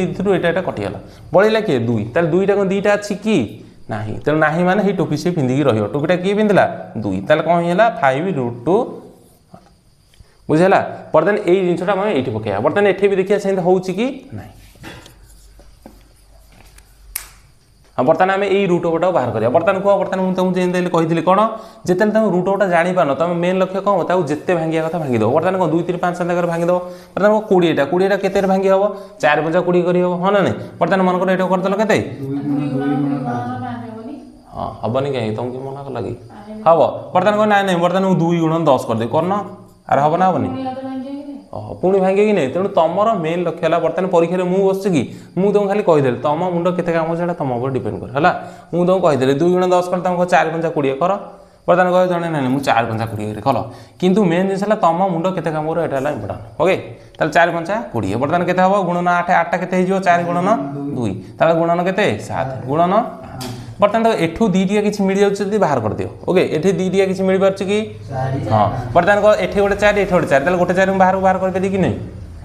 Speaker 1: कटिगला बलिला किए 2 ताले 2टा कौन दुईटा अच्छी कि नहीं तेणु ना माने ही टोपी से पिंधिकी रही टोपीटा किए पिंधला 2 ताले कौन है 5 रूट 2 बुझेगा बर्तमान यही जिनटा मैं ये पकड़ा बर्तमान ये भी देखिए से हो कि ना हाँ बर्तमान आम यही रूट ओवरटा बाहर करिया बर्तमान कह बर्तमान मुझे तुमको जेन कही कौन जिते तुम रूट ओवरटा जापार तुम मेन लक्ष्य कौन ताको जिते भांगिया कथा भांगी दो बर्तमान कौन 2 3 5 7 भांगी दो बर्तमान 20टा के भांगी हम 4 5 20 कर हाँ ना नहीं बर्तमान मन कर करदेल के हाँ हेनी कहीं तुमको मना कल कि हम बर्तमान कौन ना बर्तमान 2 गुणन 10 करदे करना अरे हम ना हेनी पुणी भांगे कि नहीं तेणु तुम मेन लक्ष्य है बर्तमान परीक्षा मुझे बस कि मुझे तुमको खाली कहीदेली तुम मुंड के काम से तुम ऊपर डिपेंड कर है मुझे तुमको कहीदेली 2 गुणन 10 कर तुमको 4 5 20 कर बर्तमान कह जन ना मुझे 4 5 20 कल किंतु मेन जिन है तुम मुंड के काम कर यहाँ इंपोर्टाट ओके ताल 4 5 20 बर्तमान के हम गुणन 8 8टा के 4 गुणन 2 ताल गुणन के 7 गुणन बर्तमान तो एठू दीटिया किसी मिल जाऊँ बाहर कर दियो ओके एठी दीटिया किसी मिल पार कि हाँ बर्तमान को एठे गोटे 4 एठे गोटे 4 गोटे 4 बाहर बाहर कर कि नहीं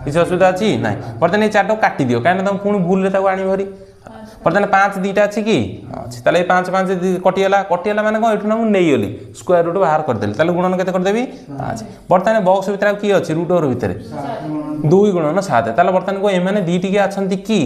Speaker 1: किसी असुविधा अच्छी ना बर्तमान ये 4 काटी दियो कहीं तुम पुणी भूल आनी भरी बर्तमान 5 2टा अच्छी कि अच्छी ताले 5 5 कटिगला मैंने कौन एठू ना नहीं गली स्क्वायर रूट बाहर करदेली ताले गुणन के करदेवी 5 बर्तमान बक्स भितर किए अच्छी रूट ओवर भितर 2 गुणन 7 ताले बर्तमान को एम दीटिया अच्छा कि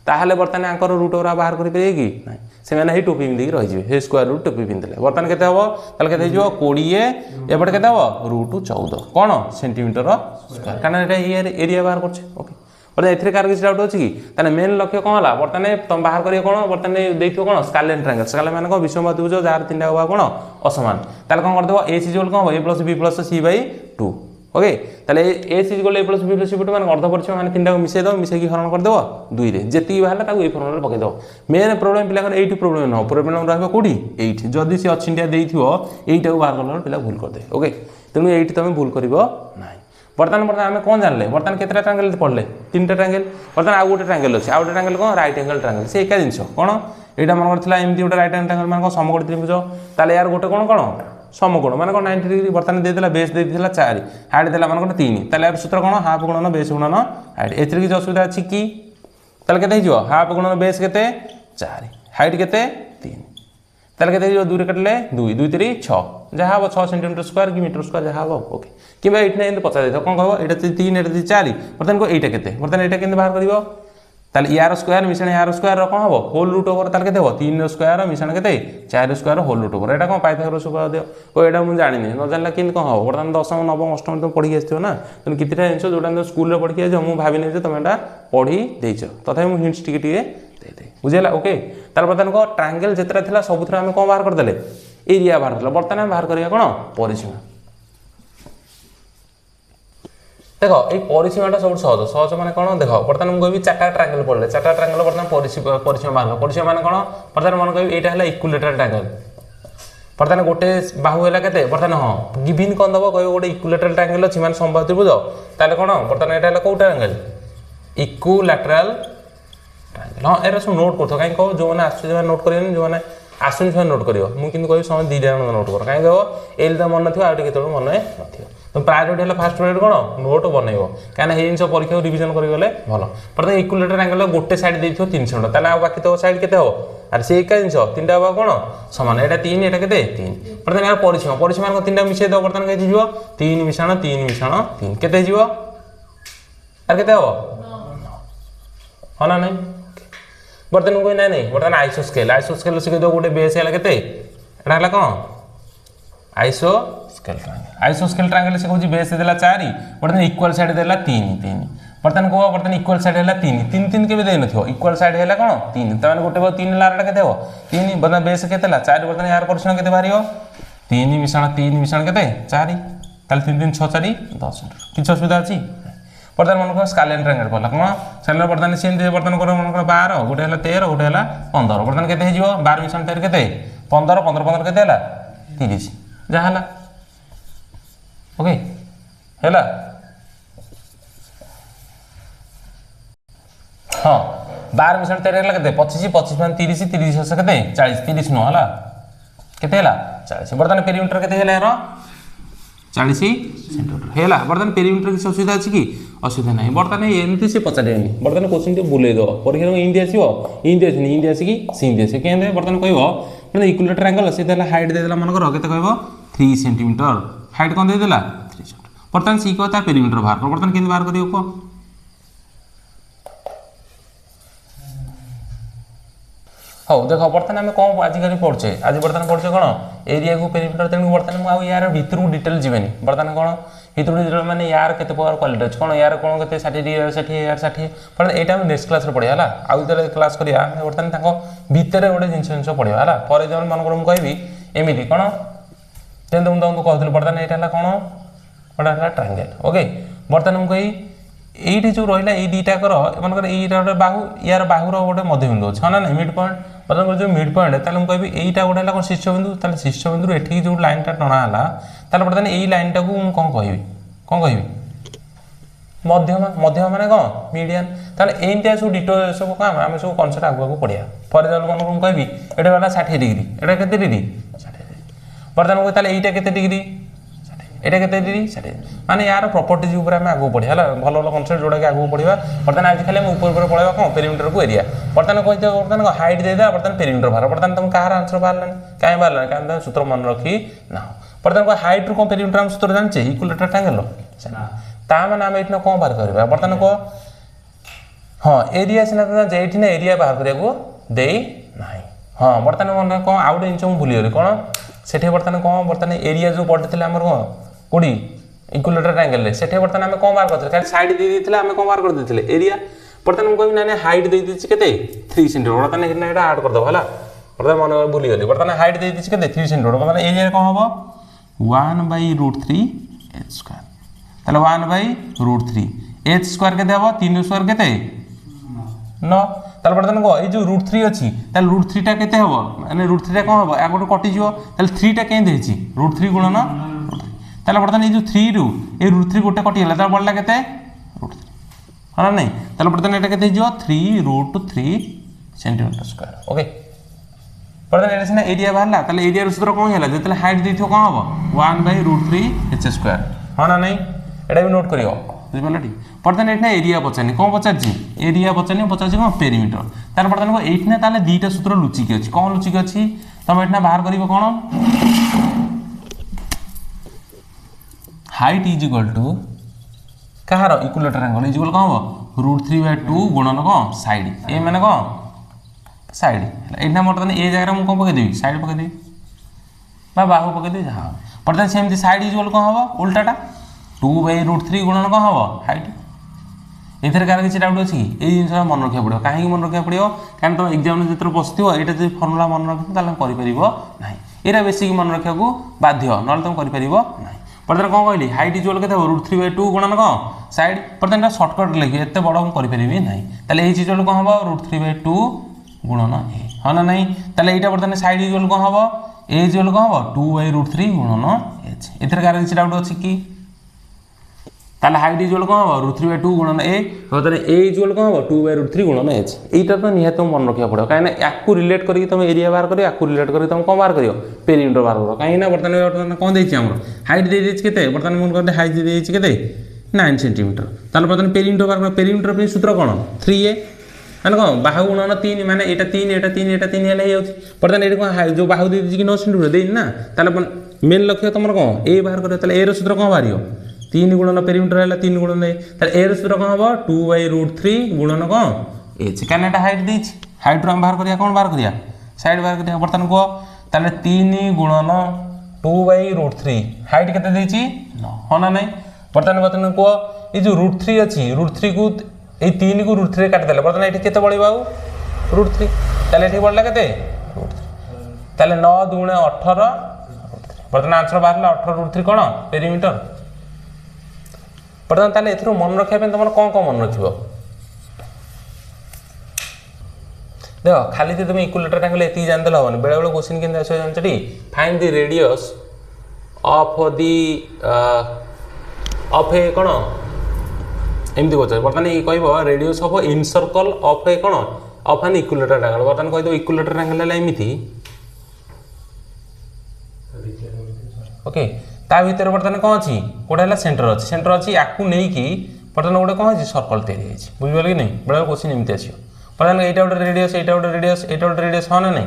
Speaker 1: ताहले बर्तमान आंकर रूट ओवर बाहर करेंगे कि ना से ही टोपी पिंधिकी रही है स्क्वायर रूट टोपी पिंधले बर्तमान के हम के 20 एपटे के रूट 14 कौन सेंटीमीटर स्क्वायर कारण एरिया बाहर कर ओके बर्तमान एथरे कार किसी डाउट अच्छी कि मेन लक्ष्य कौन है बर्तमान तुम बाहर करिए कौन बर्तमान देखिए कौन स्केलेन ट्रायंगल स्केलेन माने कौन विषम त्रिभुज जार 3टा हुआ कौन असमान ताले कौन करदेव ए इक्वल कौन A plus B plus C by 2 okay ताले A equal A plus B plus C by 2 माने अर्ध परिचय माने 3टा को मिसेई दो मिसेई हरण करदेव 2 रे जेती बाहर ताको ए फॉर्मूला पकई दो मेन प्रॉब्लम पिला एठी प्रॉब्लम न प्रॉब्लम रहबो कोडी एठी जदी से अछिंडिया देइथिवो एटा को बाहर करला पिला भूल कर दे ओके तेनु एठी तमे भूल करिवो नाही बर्तमान आम कौन जानले बर्तमान केतटा ट्रायंगल पढ़ले 3टा ट्रायंगल बर्तमान आउ गोटे ट्रायंगल अच्छे आउ गोटे ट्रायंगल कौन राइट एंगल ट्रायंगल से एका जिनस कौन यहाँ मन कर एमती गोटे राइट एंगल ट्रायंगल मान समकोण त्रिभुज ताले यार गोटे कौन कौन समकोण माने कौन 90 डिग्री बर्तमान देदेला बेस देदेला 4 हाइट देला माने कौन 3 ताले यार सूत्र कौन हाफ गुणन बेस गुणन हाइट एथरे की असुविधा अछि की ताले केते हिजो हाफ गुणन बेस केते 4 हाइट केते 3 ताले केते हिजो 2 रे कटले 2 2 3 6 जहा हो 6 सेंटीमीटर स्क्वायर कि मीटर स्क्वायर जहा हो ओके किबा एठने एंड पचा देतो कोन कहबो एटा 3 एटा 4 बर्तमान को एटा केते बर्तमान एटा केते बाहर करिवो ताले यार स्क्वायर मिशन यार स्क्वायर कोन हबो होल रूट ओवर ताले केते हो 3 स्क्वायर मिशन केते 4 स्क्वायर होल रूट ओवर एटा कोन पाइथागोरस उपपाद्य ओ एटा मु जानि नै न जानला किन कोन हबो बर्तमान 10th 9th 8th तुम पढी आस्थियो ना तुम कितिटा जिंस जोडा स्कूल रे पढी आजो मु भाबि नै जे तुम एटा पढी देइछो तथापि मु हिंट्स टिके टिके दे दे बुझेला ओके तार बर्तमान को ट्रायंगल जेतरा थिला सबुथरा हम कोन बाहर कर देले एरिया बाहर करला बर्तमान हम बाहर करिया कोन परिसीमा देखो ये परिसीमाटा सब सहज सहज माने कौन देखो बर्तमान मुझे कहबी चार्टा ट्रायंगल पड़े चार्टा ट्रायंगल बर्तमान परिसीमा बाहर परिसीमा माने कौन बर्तमान मन कहबी एटा हला इक्विलेटरल ट्रायंगल बर्तमान गोटे बाहु हला केते बर्तमान हां गिवन कोन दबो कहबो गोटे इक्विलेटरल ट्रायंगल अछि माने समबाहु त्रिभुज ताले कोन बर्तमान एटा हला को ट्रायंगल इक्विलेटरल ट्रायंगल हां एरा सब नोट करथो काई को जो माने आसु जो नोट करियन जो माने आसुन सब नोट करियो मु किंतु कहबी समय दी जण नोट कर काई कहबो एल त मन नथियो आउटे केतळ मन नथियो तो प्रायोरिटी है फास्ट प्रायोरिटी कौन नोट बनइबो काना हे जिंस परीक्षा रिवीजन करि गले भलो प्रथम इक्विलेटरल एंगल गोटे साइड देथियो 300 ताले आ बाकी तो साइड केते हो अरे से एका जिंस तीनटा बा कोन समान एटा 3 एटा केते 3 प्रथम यार परिसीमा परिसीमा को तीनटा मिसे दो बर्तन के जिवो 3 मिश्रण 3 केते जिवो अरे केते हो हो ना नहीं बर्तन को नहीं बर्तन आइसोस्केल से दो गोटे बेस हला केते एटा हला कोन आइसोस्केल ट्रायंगल से कहूँ बेस देला 4 बर्तमान इक्वल साइड देला 3 बर्तमान को बर्तमान इक्वल साइड है 3 के दे नथियो इक्वल साइड है कौन 3 तमाने गोटे 3 लारटा केते हो 3 बर्तमान बेस केतेला 4 बर्तमान यार परिसीमा केते बाहरियो 3 मिश्रण केते 4 ताले 3 3 6 4 10 किछ असुविधा अछि बर्तमान मन को स्केलियन ट्रायंगल पला कोन स्केलियन बर्तमान सेम दे बर्तमान को मन को 12 गोटे हला 13 गोटे हला 15 बर्तमान केते हे जिवो 12 मिश्रण 13 केते 15 15 केते हला 30 जहाला ओके हैला हाँ 12 मिश्रण 13 हला केते 25 25 मान 30 30 से केते 40 30 नो हला केते हला 40 बर्तमान पेरीमीटर केते हला यार 40 सेंटीमीटर हैला बर्तमान पेरीमीटर की असुविधा अछि की असुविधा नहीं बर्तमान एमती से पचारेनी बर्तमान क्वेश्चन टे बुले दो परीक्षा में इंडिया आसीबो इंडिया आसी की सिंधी आसी केंदे बर्तमान कहबो मतलब इक्विलेटरल ट्रायंगल से देला हाइट दे देला मन कर केते कहबो 3 सेंटीमीटर हाइट कोन दे देला 3 सेंटीमीटर बर्तमान सी को ता पेरीमीटर बाहर कर बर्तमान केंदे बाहर करियो को हो देखो बर्तमान हम कोन आज करी पड़छे आज बर्तमान पड़छे कोन एरिया को पेरीमीटर तेन बर्तमान मु आ यार भीतर डिटेल जीवेनी बर्तमान कोन भीतर डिटेल माने यार केते प्रकार क्वालिटी अछि कोन यार कोन केते 60 पर एटा हम नेक्स्ट क्लास रे पढिया हला आउ तले क्लास करिया बर्तमान ताको भीतर गोटे जिंस पढिया हला पर एग्जांपल मन को कहबी एमिति कोन तेन तुम कहथि बर्तमान एटा हला कोन बड़ा हला ट्रायंगल ओके बर्तमान हम कहि एठी जो रहिला ए दीटा कर मनकर एटा गोटे बाहु यार बाहुर गोटे मध्यबिंदु छ ना मिड पॉइंट बर्तमान जो मिड पॉइंट ताले हम कहबी एटा गोटे हला कोन शीर्षबिंदु ताले शीर्षबिंदु एठी जो लाइन टा टणा हला ताले बर्तमान एई लाइन टा को हम कोन कहबी मध्यम माने कोन मीडियन ताले एंटिया सु डिटो सब काम हम सब कॉन्सेप्ट आगु पढिया फॉर एग्जांपल कोन कहबी एटा वाला 60 डिग्री एटा केते डिग्री 60 डिग्री बर्तमान को ताले एटा केते डिग्री एटा केते डिग्री 60 माने यार प्रॉपर्टीज ऊपर हम आगु पढिया हला भलो भलो कॉन्सेप्ट जोडा के आगु पढिबा बर्तमान आज खाली हम ऊपर ऊपर पढाइबा कोन पेरीमीटर को एरिया बर्तमान कहते बर्तमान को हाइट दे दे बर्तमान पेरीमीटर बाहर बर्तमान तुम कहार आंसर बाहरलन काहे बाहरलन काहे सूत्र मन रखी ना बर्तमान को हाइट को पेरीमीटर हम सूत्र जानचे इक्विलेटरल ट्रायंगल ता माने हम एठना कोन बाहर करबा बर्तमान को हां एरिया सिना जेठी ना एरिया बाहर करिया को देई नाही हां बर्तमान मन को आउट इंच हम भूली गले कोन सेठे बर्तमान एरिया जो पडथिले हमर को कोडी इक्विलेटरल ट्रायंगल रे सेठे बर्तमान हम कोन बाहर करथिले खाली साइड दे दिथिले हम कोन बाहर कर दिथिले एरिया बर्तमान हम कहबी ना हाइट दे दिछि केते 3 सेंटीमीटर बर्तमान एठना एटा ऐड कर दो हला बर्तमान मन भूली गले बर्तमान हाइट दे दिछि केते 3 सेंटीमीटर बर्तमान एरिया कोन हबो 1/√3 h स्क्वायर ताले 1/√3 h स्क्वायर केते हबो 3 स्क्वायर केते 9 ताले बर्तमान को ए जो √3 अछि ताले √3 टा केते हबो माने √3 टा कोन हबो आ गोटे कटि जिवो ताले 3 टा केन देछि √3 गुणन ताले बर्तमान ए जो 3 रु ए √3 गोटे कटि गेला ताले बडला केते √3 हां नै ताले बर्तमान एटा केते जिवो 3√3 सेंटीमीटर स्क्वायर ओके बर्तमान एटा सिना एरिया बाहरला ताले एरिया रो सूत्र कोन होला जतले हाइट देथियो कोन हबो 1/√3 h स्क्वायर हां ना नहीं एटा भी नोट करियो बुझ पड़ला ठीक बर्तमान एठना एरिया पचानी कोन पचारजी एरिया पचानी पचारजी कोन पेरीमीटर तार बर्तमान को एठना ताले दीटा सूत्र लुचि के अछि कोन लुचि के अछि तम एठना बाहर करिवो कोन हाइट इज इक्वल टू कहार इक्विलेटरल एंगल इज इक्वल कोन हबो √3/2 गुणन कोन साइड ए माने कोन साइड एठना बर्तमान ए जगह मु कोन पके देबी साइड पके देबी बा बाहु पके दे हां बर्तमान सेमति साइड इज इक्वल कोन हबो उल्टाटा 2/√3 गुणन कोन हबो हाइट एथरे कार किछि डाउट अछि ए जिंस मन रखिया पड़ियो काहे मन रखिया पड़ियो कारण तो एग्जाम में जत्र बसथियो एटा जे फार्मूला मन रखियो ताले करि परिबो नाही एरा बेसिक मन रखिया को बाध्य नल तुम करि परिबो नाही बर्तमान कोन कहली हाइट इज इक्वल केते 3/2 गुणन कोन साइड बर्तमान एटा शॉर्टकट लिखि एते बडो हम करि परिबी नाही ताले ए इज इक्वल कोन हबो 3/2 गुणन ए हां ना नहीं ताले एटा बर्तमान साइड इज इक्वल कोन हबो ए इज इक्वल कोन हबो 2/√3 गुणन h एथरे कार किछि डाउट अछि की ताले हाइट इज इक्वल कोन हबो √3/2 गुणन a हो ताले a इज इक्वल कोन हबो 2/√3 गुणन h एटा तो निहे तुम मन रखिया पड़ो काहे ना याकू रिलेट करी तुम एरिया बाहर करियो याकू रिलेट करी तुम कोन बाहर करियो पेरीमीटर बाहर करो काहे ना बर्तमान कोन देछि हमर हाइट दे देछि केते बर्तमान मन करते हाइट दे देछि केते 9 सेंटीमीटर ताले बर्तमान पेरीमीटर बाहर करो पेरीमीटर पे सूत्र कोन 3a माने कोन बाहु गुणन 3 माने एटा 3 एटा 3 एटा 3 हेले जाउछि बर्तमान एटा कोन जो बाहु दे देछि कि 9 सेंटीमीटर देइन ना ताले मेन लक्ष्य तुमर कोन a बाहर करियो ताले a रो सूत्र कोन बाहरियो 3 गुणन पेरीमीटर है 3 गुणन ए ताले ए रो सूत्र कोन हबो 2/√3 गुणन कोन h काने एटा हाइट देछि हाइट रो हम बाहर करिया कोन बाहर करिया साइड बाहर करिया बर्तन को ताले 3 गुणन 2/√3 हाइट केते देछि 9 होना नै बर्तन को ए जो √3 अछि √3 को ए 3 को √3 काट देले बर्तन एठी केते बळिबा √3 ताले एठी बळला केते √3 ताले 9 2 18 बर्तन आंसर बाहरला 18 √3 कोन पेरीमीटर बर्तमान ताले एथरो मन रखिया पे तुम कोन मन रखिबो देखो खाली ते तुम इक्विलेटरल एंगल एती जान देला होने बेले बेले क्वेश्चन केन आछो जानछटी find the radius of the of a कोन एमती कोच बर्तमान ई कहबो radius of incircle of a कोन ऑफ एन इक्विलेटरल एंगल बर्तमान कहि दो इक्विलेटरल एंगल ला एमिति ओके ता भीतर बर्तमान कोन अछि कोडा हला सेंटर अछि याकू नै कि बर्तमान गोटे कोन अछि सर्कल तैयारी अछि बुझिबल कि नै बडा क्वेश्चन एमिति आछियो बर्तमान एटा गोटे रेडियस एटा गोटे रेडियस एटा गोटे रेडियस होना नै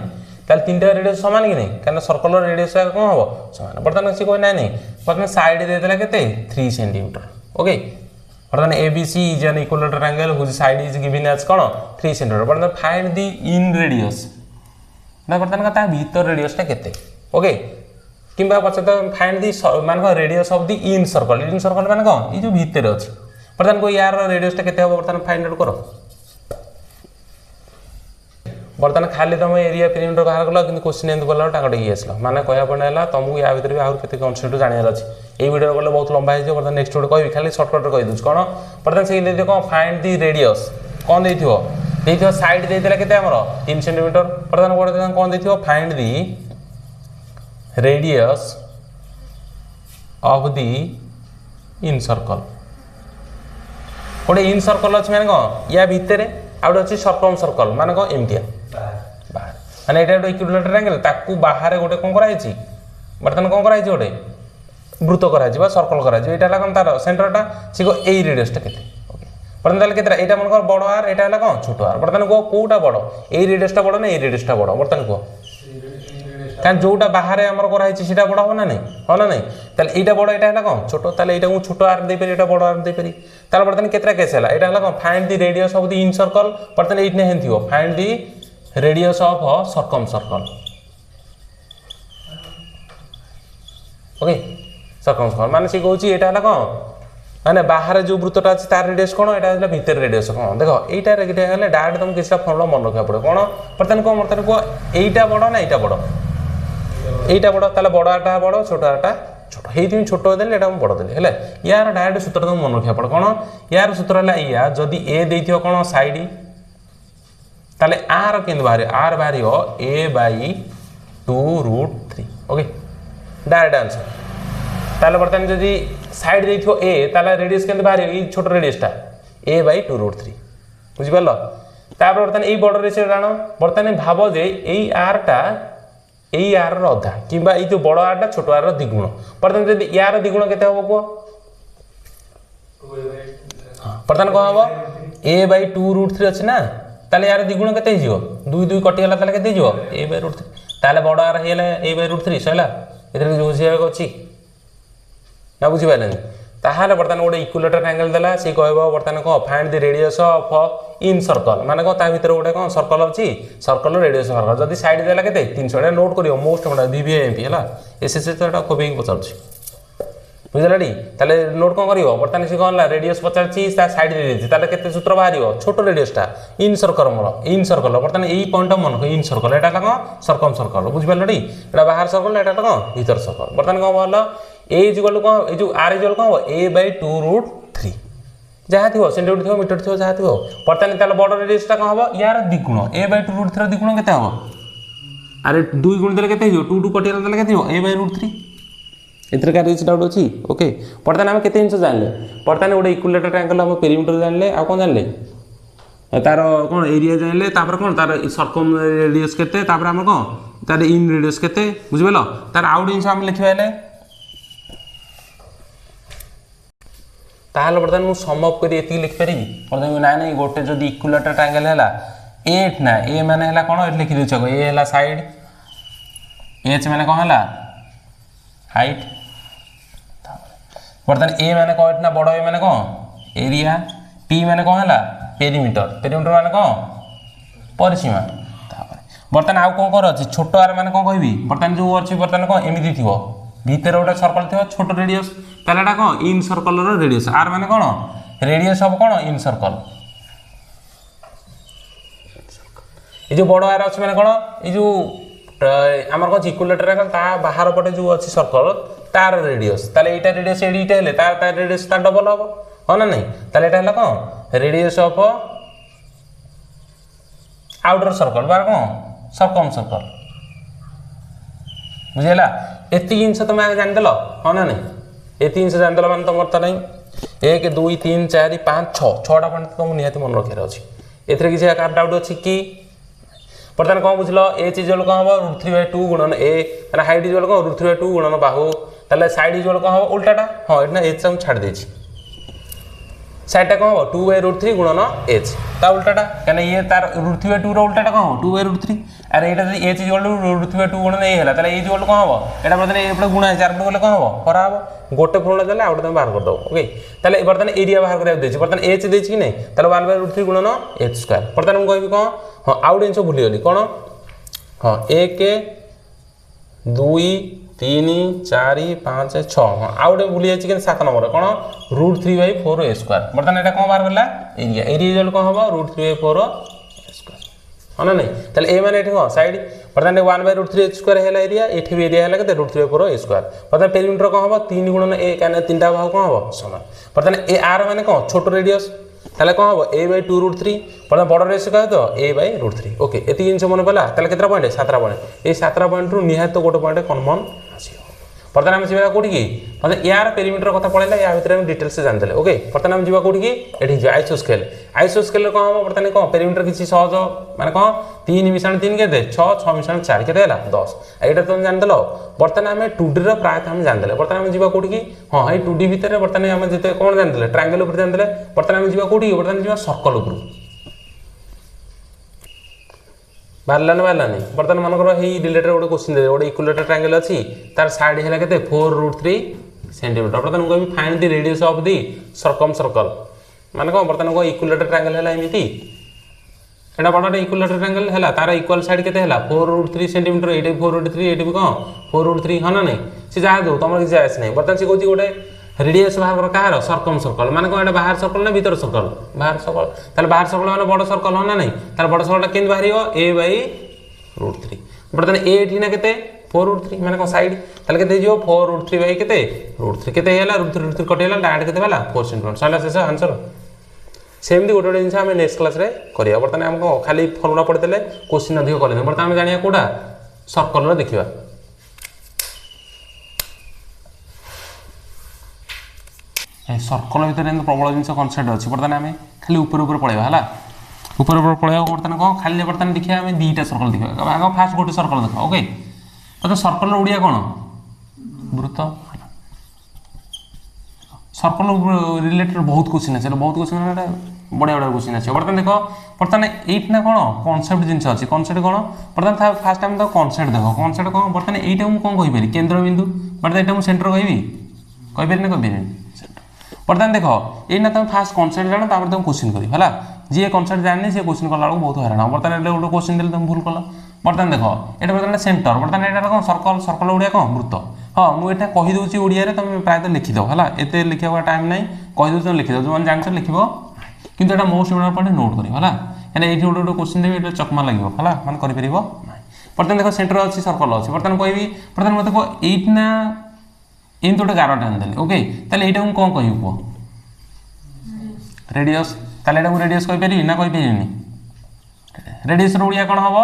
Speaker 1: ताले तीनटा रेडियस समान कि नै कारण सर्कल रो रेडियस कोन हबो समान बर्तमान से कोइ नै नै बर्तमान साइड दे देला केते 3 सेंटीमीटर ओके बर्तमान ABC is an equilateral angle whose side is given as कोन 3 सेंटीमीटर बर्तमान फाइंड द इन रेडियस ना बर्तमान का भीतर रेडियस ता केते ओके किंबा पछे तो फाइंड दी मान को radius of the in circle मान को ई जो भीतर अछि बर्तमान को यार रेडियस ता केते हो बर्तमान फाइंड आउट करो बर्तमान खाली तुम एरिया पेरीमीटर बाहर कलो किंतु क्वेश्चन एंड बोला टाकटे ई आसलो माने कहया पड़ेला तुमको या भीतर भी आउर केते कॉन्सेप्ट जानियार अछि ए वीडियो गले बहुत लंबा है जे बर्तमान नेक्स्ट वीडियो कहबी खाली शॉर्टकट कहि दूछ कोन बर्तमान से दे को फाइंड द रेडियस कोन देथियो साइड दे देला केते हमरो 3 सेंटीमीटर बर्तमान कोन कोन देथियो find the radius of the in circle कोडे इन सर्कल अछि माने को या भीतर आउट अछि सर्कम सर्कल माने को एमटिया बाहर माने एटा इक्विलेटरल एंगल ताकू बाहर गोटे कोन कराइ छि बर्तन कोन कराइ छि गोटे वृत्त कराइ छि बा सर्कल कराइ छि एटा लागन तार सेंटरटा सिको एई रेडियस टा केते ओके बर्तन ताले केतरा एटा मन को बडो आर एटा हला को छोटो आर बर्तन को कोटा बडो एई रेडियस टा बडो ना एई रेडियस टा बडो बर्तन को कान जोटा बाहर हमर कराइ छि सीटा बडा हो ना नै ताले एटा बडो एटा हला को छोटो ताले एटा को छोटो आर दे पेरी एटा बडो आर दे पेरी ताले बर्तन केतरा केस हला एटा हला को find the radius of the incircle बर्तन एट ने हेंथियो find the radius of a circumcircle okay circumcircle माने सी कहूची एटा हला को माने बाहर जो वृत्तटा अछि तार रेडियस कोन एटा हला भीतर रेडियस कोन देखो एटा रेडियस हले डायरेक्ट तुम किछटा फॉर्मूला मन रखा पड़े कोन बर्तन को एटा बडो ना एटा बडो एटा बडो ताले बडोटा बडो छोटोटा छोटो हेति छोटो देले एटा बडो देले हेले यार डायरेक्ट सूत्र तुम मन रखा पड़ कोन यार सूत्र हला या जदी ए देथियो कोन साइड ताले आर केन बाहर आर बाहरियो a/2√3 ओके डायरेक्ट आंसर ताले बर्तन जदी साइड देथियो ए ताले रेडियस केन बाहरियो ई छोटो रेडियसटा a/2√3 बुझि परलो तापर बर्तन ए बडो रेडियस जानो बर्तन भाबो जे एई आर टा एई आर रो अधा किंबा एई जो बड़ आर छोट आर रो द्विगुण बर्तमान जदि यार द्विगुण केते हबो को बर्तमान कौन हम ए बाई 2√3 अच्छे ना ताले यार द्विगुण केते हिजो 2 2 कटि गला ताले केते हिजो ए बाई √3 ताले बड़ आर हेले ए बाई √3 सैला एतरे जो बुझिया अछि ना बुझि पाइलनि ताहाले बर्तमान गोटे इक्विलेटर ट्रायंगल देला से कहबो बर्तमान को find the radius of in circle माने को ता भीतर गोटे को सर्कल अछि सर्कल रेडियस सर्कल जदी साइड देला केते 300 एटा नोट करियो मोस्ट बडा VVIMP हला एसएससी तो एटा खोबे पचारछि बुझलाडी ताले नोट कोन करियो बर्तमान से कोन ला रेडियस पचारछि ता साइड दे देछि ताले केते सूत्र बाहरियो छोट रेडियस टा इन सर्कल बर्तमान एई पॉइंट मन को इन सर्कल एटा ला सर्कम सर्कल बुझ पालडी एटा बाहर सर्कल एटा ला भीतर सर्कल बर्तमान को बोल ए इक्वल को ए जो आर इक्वल को a बाय 2√3 जहा थिवो सेंटीमीटर थिवो मीटर थिवो जहा थिवो बर्तमान ताले बॉर्डर रेडियस टा कोन हबो यार द्विगुण a बाय 2√3 द्विगुण केते हबो अरे 2 गुण देले केते हियो 2 2 कटिया देले केते हियो a बाय √3 इधर का रिच डाउट अछि ओके बर्तमान हम केते इंच जानले बर्तमान गोटे इक्विलेटर ट्रायंगल हम पेरीमीटर जानले आ कोन जानले तार कोन एरिया जानले तापर कोन तार सर्कम रेडियस केते तापर हम कोन तार इन रेडियस केते बुझबेलो तार आउट इंच हम लिखबेले ताहले बर्तमान मु सम अप करी एति लिख परिबी बर्तमान ना नै गोटे जदी इक्विलेटर ट्रायंगल हैला 8 ना ए माने हैला कोन एट लिखि दिछो ए हैला साइड एच माने कोन हैला हाइट बर्तमान ए माने कोन ना बड़ ए माने कोन एरिया पी माने कोन हैला पेरीमीटर माने कोन परिसीमा बर्तमान आउ कोन कर अछि छोट आर माने कोन कहबी बर्तमान जो अछि बर्तमान कोन एमिति थिवो भीतर गोटे सर्कल थिवो छोट रेडियस ताले एटा कोन इन सर्कल रो रेडियस आर माने कोन रेडियस ऑफ कोन इन सर्कल ए जो बड़ आर अछि माने कोन ए जो हमर को इक्विलेटर ट्रायंगल ता बाहर पटे जो अछि सर्कल तार रेडियस ताले एटा रेडियस एटा हेले तार रेडियस ता डबल हो हो ना नहीं ताले एटा हला कोन रेडियस ऑफ आउटर सर्कल बार कोन सर्कम सर्कल बुझेला एति इंच तुम आगे जान देलो हो ना नहीं एति इंच जान देलो माने तमर त नहीं 1 2 3 4 5 6 6टा पॉइंट तुम निहाती मन रखे अछि एथरे किसी का डाउट अछि कि बर्तमान कोन बुझलो h इक्वल कोन हबो √3/2 गुणन a माने हाइट इक्वल कोन √3/2 गुणन बाहु ताले साइड इक्वल कोन हबो उल्टाटा हां एटना h हम छाड़ देछि साइड टा कोन हबो 2/√3 गुणन h ता उल्टाटा कने ये तार √3/2 रो उल्टाटा कोन हबो 2/√3 अरे एटा जदी h इक्वल √3/2 गुणन a हैला ताले h इक्वल कोन हबो एटा बर्तमान एपडे गुणा है चार पटे गले कोन हबो फरा हबो गोटे फुलना देले आउट तुम बाहर कर दो ओके ताले बर्तमान एरिया बाहर कर देछि बर्तमान h देछि कि नै ताले 1/√3 गुणन h² बर्तमान हम कहबी कोन हां आउट इंच भूली गली कोन हां 1 2 3 4 5 6 हां आउट भूली जाछि कि 7 नंबर कोन √3/4 a² बर्तमान एटा कोन बाहर गला एरिया जल कोन हबो √3/4 a² हां नै ताले a माने एठी कोन साइड बर्तमान 1/√3 h² हैला एरिया एठी भी एरिया हैला के √3/4 a² बर्तमान पेरीमीटर कोन हबो 3 गुणन a काने तीनटा बाहु कोन हबो समान बर्तमान a r माने कोन छोट रेडियस ताले कोन हबो a/2√3 बर्तमान बड़ रेडियस कह तो a/√3 ओके एति इंच मन पला ताले केतरा पॉइंट 7 पॉइंट ए 7 पॉइंट रु निहात गोटे पॉइंट कॉमन आसी बर्तमान हम जीवा कोठी की मतलब यार पेरीमीटर कथा पळैला या भितर हम डिटेल्स से जानतले ओके बर्तमान हम जीवा कोठी की एठी जो आइसोस्केल कोन हम बर्तमान कोन पेरीमीटर किछि सहज माने कोन 3 मिश्रण 3 केते 6 6 मिश्रण 4 केते हला 10 एटा तुम जानतलो बर्तमान हम 2D रो प्रायत हम जानतले बर्तमान हम जीवा कोठी की हां ए 2D भितर बर्तमान हम जते कोन जानतले ट्रायंगल ऊपर जानतले बर्तमान हम जीवा कोठी की बर्तमान जीवा सर्कल ऊपर बारलाने बर्तमान मनकर हे रिलेटेड गोटे क्वेश्चन दे गोटे इक्विलेटर ट्रायंगल अछि तार साइड हैला केते 4√3 सेंटीमीटर बर्तमान को find the radius of the circum circle माने को बर्तमान को इक्विलेटर ट्रायंगल हैला एमिति एटा बडा इक्विलेटर ट्रायंगल हैला तार इक्वल साइड केते हैला 4√3 सेंटीमीटर एटे 4√3 एटे भी कोन 4√3 हना नै से जा दो तमर किछ आस नै बर्तमान से कोची गोटे रेडियस बाहर कर कहार सर्कम सर्कल माने को एटा बाहर सर्कल ना भीतर सर्कल बाहर सर्कल ताले बाहर सर्कल माने बड़ सर्कल होना नै तार बड़ सर्कल केन बाहरियो a/√3 बर्तमान a एठी ना केते 4√3 माने को साइड ताले केते जो 4√3 केते √3 केते हैला √3 कटेला डायरेक्ट केते वाला 4 सेंटीमीटर साला से आंसर सेमदी गोटे जिनस हम नेक्स्ट क्लास रे करिया बर्तमान हमको खाली फॉर्मूला पढ़ देले क्वेश्चन अधिक करले बर्तमान हम जानिया कोडा सर्कल रो देखिबा सर्कल भीतर प्रबल जिन कनसेप्ट अच्छे बर्तमान आम खाली ऊपर पलैया है ऊपर पलैया बर्तमान कौन खाली बर्तमान देखिए आम 2टा सर्कल देखा आगे फास्ट गोटे सर्कल देखा ओके तो सर्कल ओडिया कौन वृत्त सर्कल रिलेटेड बहुत क्वेश्चन अच्छे बहुत क्वेश्चन बढ़िया बढ़िया क्वेश्चन अच्छे बर्तमान देख बर्तमान ये ना कौन कनसेप्ट जिन अच्छे कनसेप्ट कौन बर्तमान फास्ट टाइम तो कनसेप्ट देख कनसेप्ट कौन बर्तमान यहाँ मुझे कौन कहीपरि केन्द्र बिंदु बर्तमान यहाँ मुझे सेंटर कहि ना कहीपरि बर्तमान देख ये तुम फास्ट कनसेप्ट जान तुम क्वेश्चन कर जी कनसेप्ट जानी सी क्वेश्चन कला बहुत हैरान बर्तमान गोटे क्वेश्चन देते तुम भूल कल बर्तमान देख ये बर्तमान सेंटर बर्तमान यहाँ कौन सर्कल सर्कल ओडिया कौन वृत्त हाँ मुझे कहीदे ओडिया तुम प्रायतः लिखिद है एत लिखा टाइम ना कहीदे तुम लिखिद जो जान लिख कि मोस्ट इम्पोर्टेंट पॉइंट नोट कर कहीं ये गोटे गोटे क्वेश्चन देवी चकमा लगे मैंने कर बर्तमान देख सेंटर अच्छी सर्कल अच्छी बर्तमान कहि बर्तमान मत कह एटना एमती गोटे गार टाणीदेली ओके ताले यहाँ मुझे कौन कह कह रेडियस ताले यहाँ रेडियस कहीपरि ना कहीपरि रेडियस ओडिया कौन हम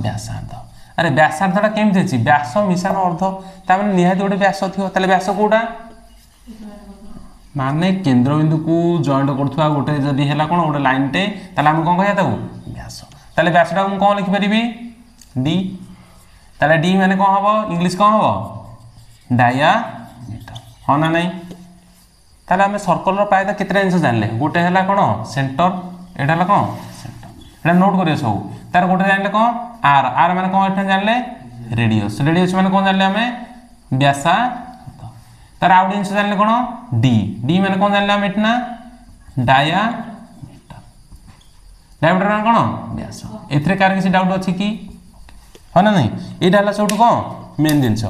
Speaker 1: व्यासार्ध अरे व्यासार्धटा केमती अच्छी व्यास मिशान अर्ध ताने निहाती गोटे व्यास थी व्यास कौटा माने केन्द्र बिंदु को जॉइंट करुवा गोटे जदि है कौन गोटे लाइनटे आम कौन कह व्यास ताले व्यासटा मुझे कौन लिखिपारि डी ताले डी माने कौन हम इंग्लिश कौन हम डायामीटर हाँ ना नहीं ताले आम सर्कल प्रायतः केतटा जिन जानले गोटे है कौन सेंटर एटा है कौन सेंटर एटा नोट करिए सब तार गोटे जानले कौन आर आर माने कौन एटा जानले रेडियस रेडियस माने कौन जानले आम व्यासार्ध तार आउ जिन जानले कौन डी डी माने कौन जानले आम एटना डायामीटर डायामीटर माने कौन व्यास एथरे कार किसी डाउट अछि कि हाँ ना नहीं ये है सब कौन मेन जिनस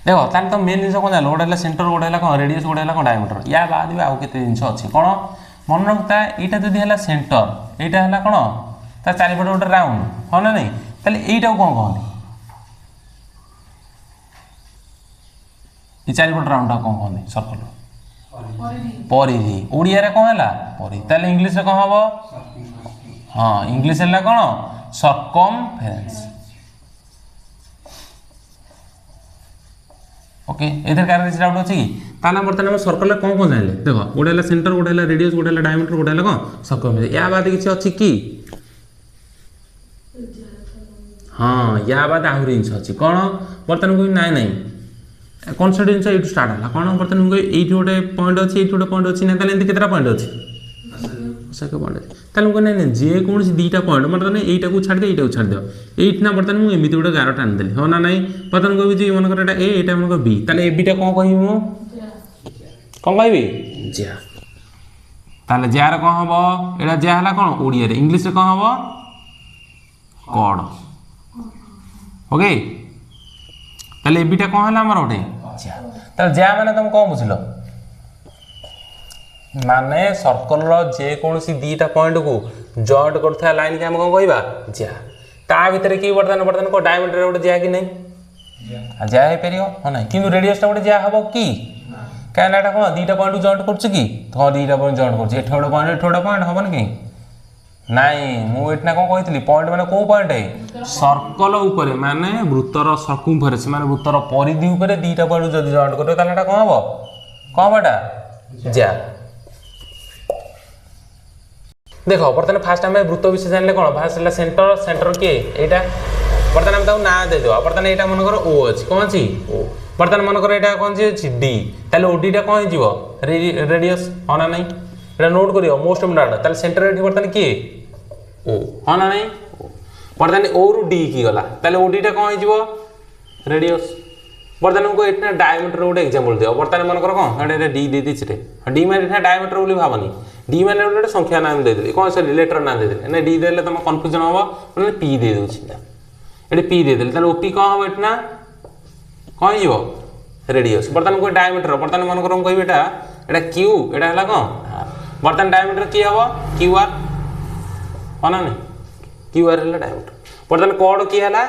Speaker 1: देख ताल तो मेन जिन कौन जान गोटे सेंटर गोटे है कौन रेडियस गोटे है कौन डायमीटर या बाद भी आउ केते जिन अच्छी कौन मन रखता यहाँ जदि है सेंटर यहाँ है कौन तार चारिपटे गोटे राउंड हाँ ना नहीं ताले यहीटा कौन कहते ये चारिपट राउंडा कौन कहते सर्कल परिधि ओडिया कौन है परिधि ताले इंग्लिश कौन हम हाँ इंग्लिश है कौन सर्कमफेरेंस ओके इधर कार किसी डाउट अच्छी ताला बर्तमान सर्कल कौन कौन जानले देख गोटे है सेंटर गोटे है रेडियस गोटे है डायमीटर गोटे है कौन सर्कमफेरेंस या बाद किसी अच्छी कि हाँ या बाद आहरी जिन अच्छी कौन बर्तमान कोई ना ना कनसेप्ट जिन ये स्टार्ट है कौन बर्तमान मुझे ये गोटे पॉइंट अच्छी ये गोटे पॉइंट अच्छी ना केतटा पॉइंट अच्छी पॉइंट अच्छी मुझे ना जेकोसी दुईटा पॉइंट बर्तमान यहीटा को छाड़ दियो छाड़ दियो ये बर्तमान मुझे एमती गोटे गार टाणीदेली हाँ ना नहीं बर्तमान कह मनकर एटा मनकर बी ताले एबिटा कौन कह कौन कहि ज्या ताले जार कौन हम एटा ज्या है कौन ओडिया इंग्लिश कौन हम कॉड ओके ताले एबिटा कौन है आमर गोटे ज्या ज्या माने तुम कौन बुझल माने सर्कल जेकोसी दुईटा पॉइंट को जॉइंट करथा लाइन के हम कौन कहबा ज्या ता भीतर कि बर्तमान बर्तमान को डायमीटर गोटे ज्या कि नहीं ज्या हो पारियो हाँ ना कि रेडियसटा गोटे ज्या हम कि कहीं कौन दुईटा पॉइंट जॉइंट कर हाँ दुईटा पॉइंट जॉइंट कर एठ गोटे पॉइंट एठ गोटे पॉइंट हम कहीं नाई मुझे कौन कही पॉइंट माने कौ पॉइंट है सर्कल उपरे माने वृत्तर सर्कमफेरेंस माने वृत्तर परिधि उपरे दुईटा पॉइंट जब जॉइंट करियो ताले एटा कौन हम कौन एटा ज्या देख बर्तमान फास्ट आम वृत्त विषय जानले कौन फास्ट है सेंटर सेंटर किए यहाँ बर्तमान आम ना देदेवा बर्तमान यहाँ मनकर ओ अच्छी कौन अच्छी ओ बर्तमान मनकर यहाँ कौन अच्छी डी ताले ओडीटा कौन हो रेडियस हाँ ना नहीं ये नोट करियो मोस्ट इम्पोर्टेंट ताले सेंटर ये बर्तमान किए ओ हाँ ना नहीं बर्तमान ओ रु डी की गला ताले ओडीटा कौन हो रेडियस बर्तमान को इतना डायमीटर गोटे एग्जांपल दियो बर्तमान मनकर कौन एटा डी दे दी छे डी माने इतना डायमीटर बोली भावनी डी माने गोटे संख्या नाम दे दे कौन सॉरी लेटर नाम दे दे ना डी देले तुम कंफ्यूजन होबो माने पी दे दउ छिटा एटे पी दे देले ताले ओपी कौन हो इतना कौन हो रेडियस बर्तमान को डायमीटर बर्तमान मनकर हम कहबे एटा क्यू एटा हला कौन बर्तमान डायमीटर की हबो क्यू आर होना नहीं क्यू आर हला डायमीटर बर्तमान कोड की हला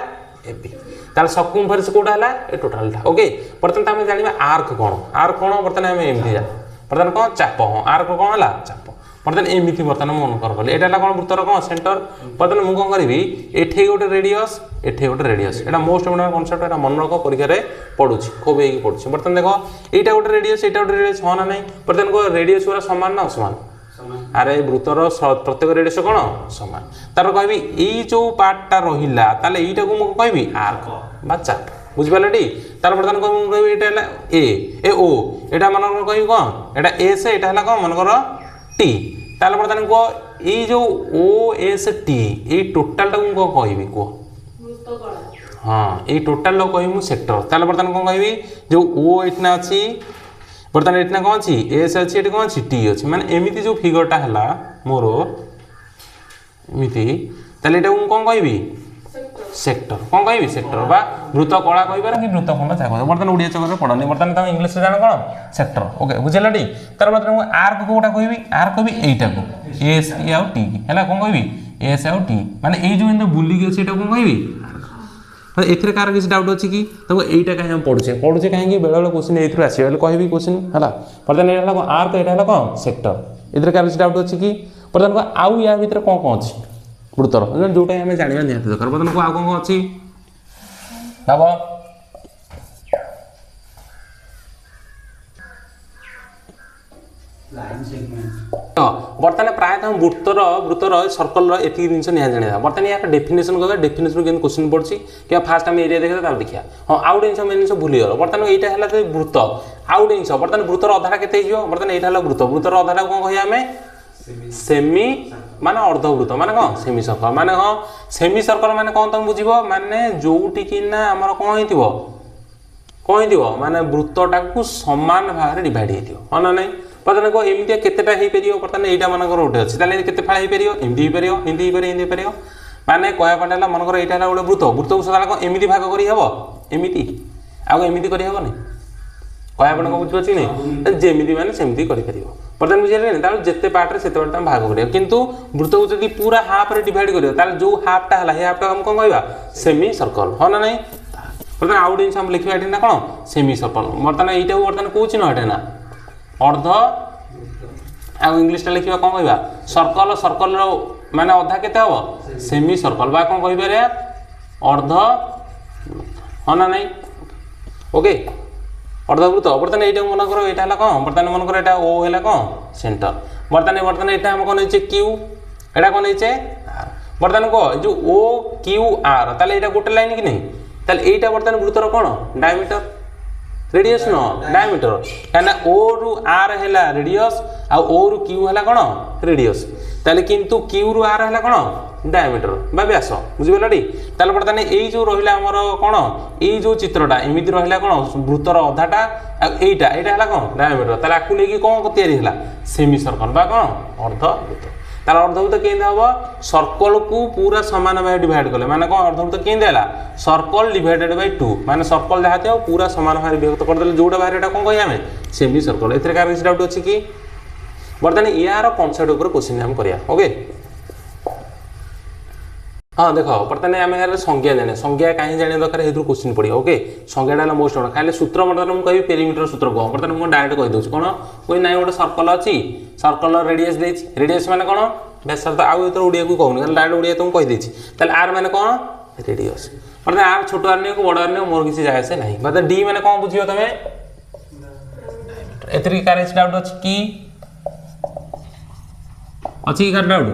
Speaker 1: एबी ताल सर्कमफेरेंस कोड हला ए टोटलटा ओके बर्तमान हम जानिबा आर्क कोण बर्तमान हम एमती जा बर्तमान कौन चाप हाँ आर्क कौन है चाप बर्तमान एमती बर्तमान मन कर यहाँ कौन वृत्तर कौन सेंटर बर्तमान मुझे कौन करी एठे गोटे रेडियस एठे गोटे रेडियस यहाँ मोस्ट इम्पोर्टेंट कनसेप्ट यहाँ मन रख परीक्षा पढ़ुँ खूब पढ़ुँ बर्तमान देख यहाँ गोटे रेडियस यहाँ गोटे रेडियस हाँ ना नहीं बर्तमान को रेडियस पूरा सामान ना असमान अरे वृत्तर प्रत्येक रेडियस कौन समान तार कहबी एई जो पार्टटा रहिला ताले एईटा को मु कहबी आर्क बा चाप बुझिपाले टी तार बर्तमान कहबी एटा हला ए ओ एटा मन कहबी कोन एटा एस एटा हला कोन मन कर टी ताले बर्तमान को एई जो ओ एस टी एई टोटल टा को कहबी को हाँ ये टोटाल लोग कह सेक्टर ताले बर्तमान कौन कहबी जो ओ एटना अच्छी बर्तमान एटना कौन अच्छी एस अच्छी एट कौन अच्छी टी अच्छी माने एमिति जो फिगरटा हला मोर एमिति ताले एटा कौन कहबी सेक्टर कौन कहबी सेक्टर बा वृत्त कला कहबार कि वृत्त खंड जा कहबो बर्तमान ओडिया चकर पढनी बर्तमान त इंग्लिश जान कोन सेक्टर ओके बुझिला टी तार बर्तमान आर्क कोटा कहबी आर्क कहबी एटा को एस आ टी हला कौन कहबी एस आ टी माने ए जो इन बुली के सेटा कौन कहबी एथरे कार किसी डाउट अच्छी कि तब एटा कहीं हम पढ़ुचे कहीं बेले बेले क्वेश्चन एथर आसो कहबी क्वेश्चन है बर्तमान ये आर्क यहाँ कौन सेक्टर एथरे कार किसी डाउट अच्छी कि बर्तमान को आउ या भितर कौन कौन अच्छी वृत्तर जोटा आम जाना निहत दरकार बर्तमान को आउ कौन अच्छी भाव बर्तमान प्रायत वृत्तर सर्कल एति जिन निहा जाना बर्तमान यार डेफिनेशन कह डेफिनेशन के क्वेश्चन पड़ी कि फास्ट आम एरिया देखा देखिए हाँ आउ गोटे जिन मेन जिन भूलीगल बर्तमान यहाँ है वृत्त आउ गोटे जिन बर्तमान वृत्तर अधाटा के बर्तमान यहाँ वृत्त वृत्तर अधाटा कौन कह आम सेमी मान अर्धवृत्त मान कौन सेमी सर्कल मान हाँ सेमी सर्कल मान कौन तुम बुझ माने जोटिकिना आमर कौन हो माने वृत्तटा को सामान भाग में डिवाइड हो हाँ ना नहीं बर्तमान को एमती केतेटा हो पार बर्तमान यहाँ मनकर गोटे अच्छे ताले केते फाड़ हो पार एमती हो पार माने कहया पाटा मनकर यहाँ गोटे वृत्त वृत्त को सदा कौन एमती भाग कर एमती आगे एमती करहबनी कहया पाटा बुझे नहीं जमी मैंने सेमती कर बर्तमान बुझे जिते पार्टे से पार्ट भाग कर कितु वृत्त को जब पूरा हाफ रे डिवाइड कर जो हाफटा है हाफटा हम कौन कह सेमी सर्कल हाँ ना नहीं बर्तमान आउ गोटे जिन लिखा ये कौन सेमी सर्कल बर्तमान यहाँ बर्तमान कौ चिन्ह हटे ना अर्ध आ इंग्लिश लिखा कौन कह सर्कल सर्कल माने अधा केते हम सेमी सर्कल बा कौन कह पारे अर्ध हाँ ना नहीं ओके अर्धवृत्त बर्तमान ये मनकर यहाँ है कौन बर्तमान मनकर यहाँ ओ है कौन सेंटर बर्तमान यहाँ आम कौन क्यू एटा कौन आर बर्तमान कह जो ओ क्यू आर ताले यहाँ गोटे लाइन कि नहीं ताले यहाँ बर्तमान वृत्तर कौन डायमीटर रेडियस न डायमीटर कहीं ओ रु आर है रेडियस आ ओ रु क्यू है कौन रेडियस ताले किंतु क्यू रु आर है कौन डायमीटर बा व्यास बुझिपाल टी ताले बर्तमान यही जो रहा आमर कौन यही जो चित्रटा एमती रहा कौन वृत्तर अधाटा यहाँ है कौन डायमीटर ताले आपको लेकिन कौन या सेमी सर्कल बा कौन अर्धवृत्त तार अर्धवृत्त केंद्र हम सर्कल को पूरा सामान भाग डिवाइड कले माने कौन अर्धवृत्त केंद्र है सर्कल डिवाइडेड बाय 2 माने सर्कल जहाँ थे पूरा सामान भाग विभक्त करदे जोटा बाहर एटा कौन कह सेमी सर्कल एथरे कार किसी डाउट अच्छी कि बर्तमान यार कॉन्सेप्ट ऊपर क्वेश्चन हम करिया ओके हाँ देख बर्तमान आम यार संज्ञा जाने संज्ञा कहीं जाने दरकार ये क्वेश्चन पड़े ओके संज्ञाटा मोस्ट बड़ा खाली सूत्र बर्तमान मुझे कह पेरीमीटर सूत्र कह बर्तमान मुझे डायरेक्ट कहीदे कौन कोई ना गोटे सर्कल अच्छी सर्कल रेडियस रेडियस माने कौन व्यासार्ध आउ तो ओडिया को कहूनी डायरेक्ट ओडिया तुमको कहीदे आर माने कौन रेडियस बर्तमान आर छोट आर नहीं बड़ आर नहीं मोर किसी जगह से नहीं बर्तमान डी माने कौन बुझे तुम एथर कार डाउट अच्छी कि अच्छी कार डाउट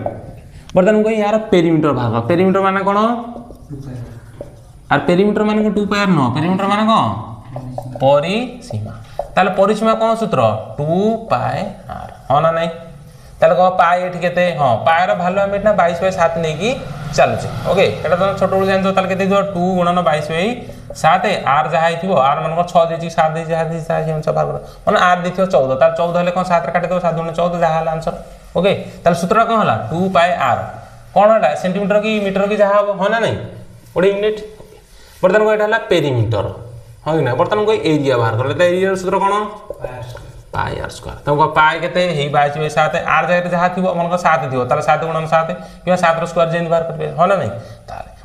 Speaker 1: बर्तमान कह यार पेरीमीटर भाग पेरीमीटर माने कौन आर पेरीमीटर माने 2 पाई आर न पेरीमीटर माने कौन परिसीमा ताले परिसीमा कौन सूत्र 2 पाई आर हाँ ना नहीं ताले कह पाई एठी केते हाँ पाई रो वैल्यू हम एठना 22/7 नै की चलुचे ओके एटा तो छोट बड़ जानछो ताले केते दियो 2 गुणन 22/7 आर जहा हिथिबो आर मान 6 देछि 7 देछि 7 देछि 7 हम भाग माने आर देखियो 14 तार 14 हेले कौन 7 रे काटि दो 7 गुणन 14 जहा हला आंसर ओके ताले सूत्र कौन हला 2 पाई आर कौन है सेंटीमीटर की मीटर की जहाँ हाँ ना नहीं गोटे यूनिट बर्तमान को यहाँ पेरीमीटर हाँ कि ना बर्तमान को एरिया बाहर कर एरिया सूत्र कौन पाई आर स्क्वायर तुमको पाई के 22/7 आर जगह जहाँ थी मन 7 थी 7 गुणन 7 कि 7 स्क्वायर जमी बाहर करेंगे हाँ ना नहीं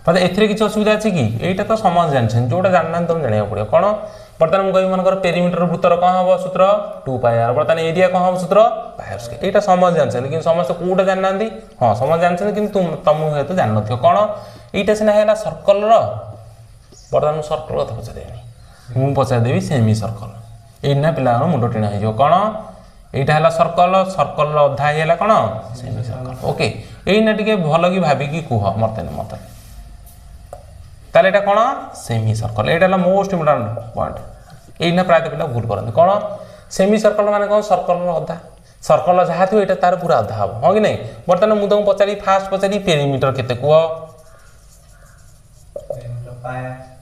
Speaker 1: मतलब एथरे किसी असुविधा अच्छी कि यहाँ तो समझ जानते जोटा जानना तुम जाना पड़ो कौन बर्तमान मुझे मनकर पेरीमीटर वृत्तर कौन हम सूत्र 2 पाई आर बर्तमान एरिया कौन हम सूत्र पाई आर स्क्वायर यहाँ समझ जानते कि समस्त कौटा जानना हाँ समझ जानते कि तुम हेतु जान न कौन यहाँ सीना है सर्कल बर्तमान सर्कल कथा पचारे मुझे पचारदेवी सेमी सर्कल एना पिला मुंड टेढ़ा हो कौन এইটা হলা सर्कल सर्कल अधा ही है कौन सेमी सर्कल ओके एना टिके भल कि भाविकी कुह मत मत ताले एटा कौन सेमी सर्कल एटा हला मोस्ट इम्पोर्टेंट पॉइंट एना प्राय पिला भूल करते कौन सेमी सर्कल माने कौन सर्कल अधा सर्कल जहाँ थी तार पूरा अधा हम हाँ कि नहीं बर्तमान मुझे तुमको पचारि फास्ट पचारि पेरीमीटर केते कुह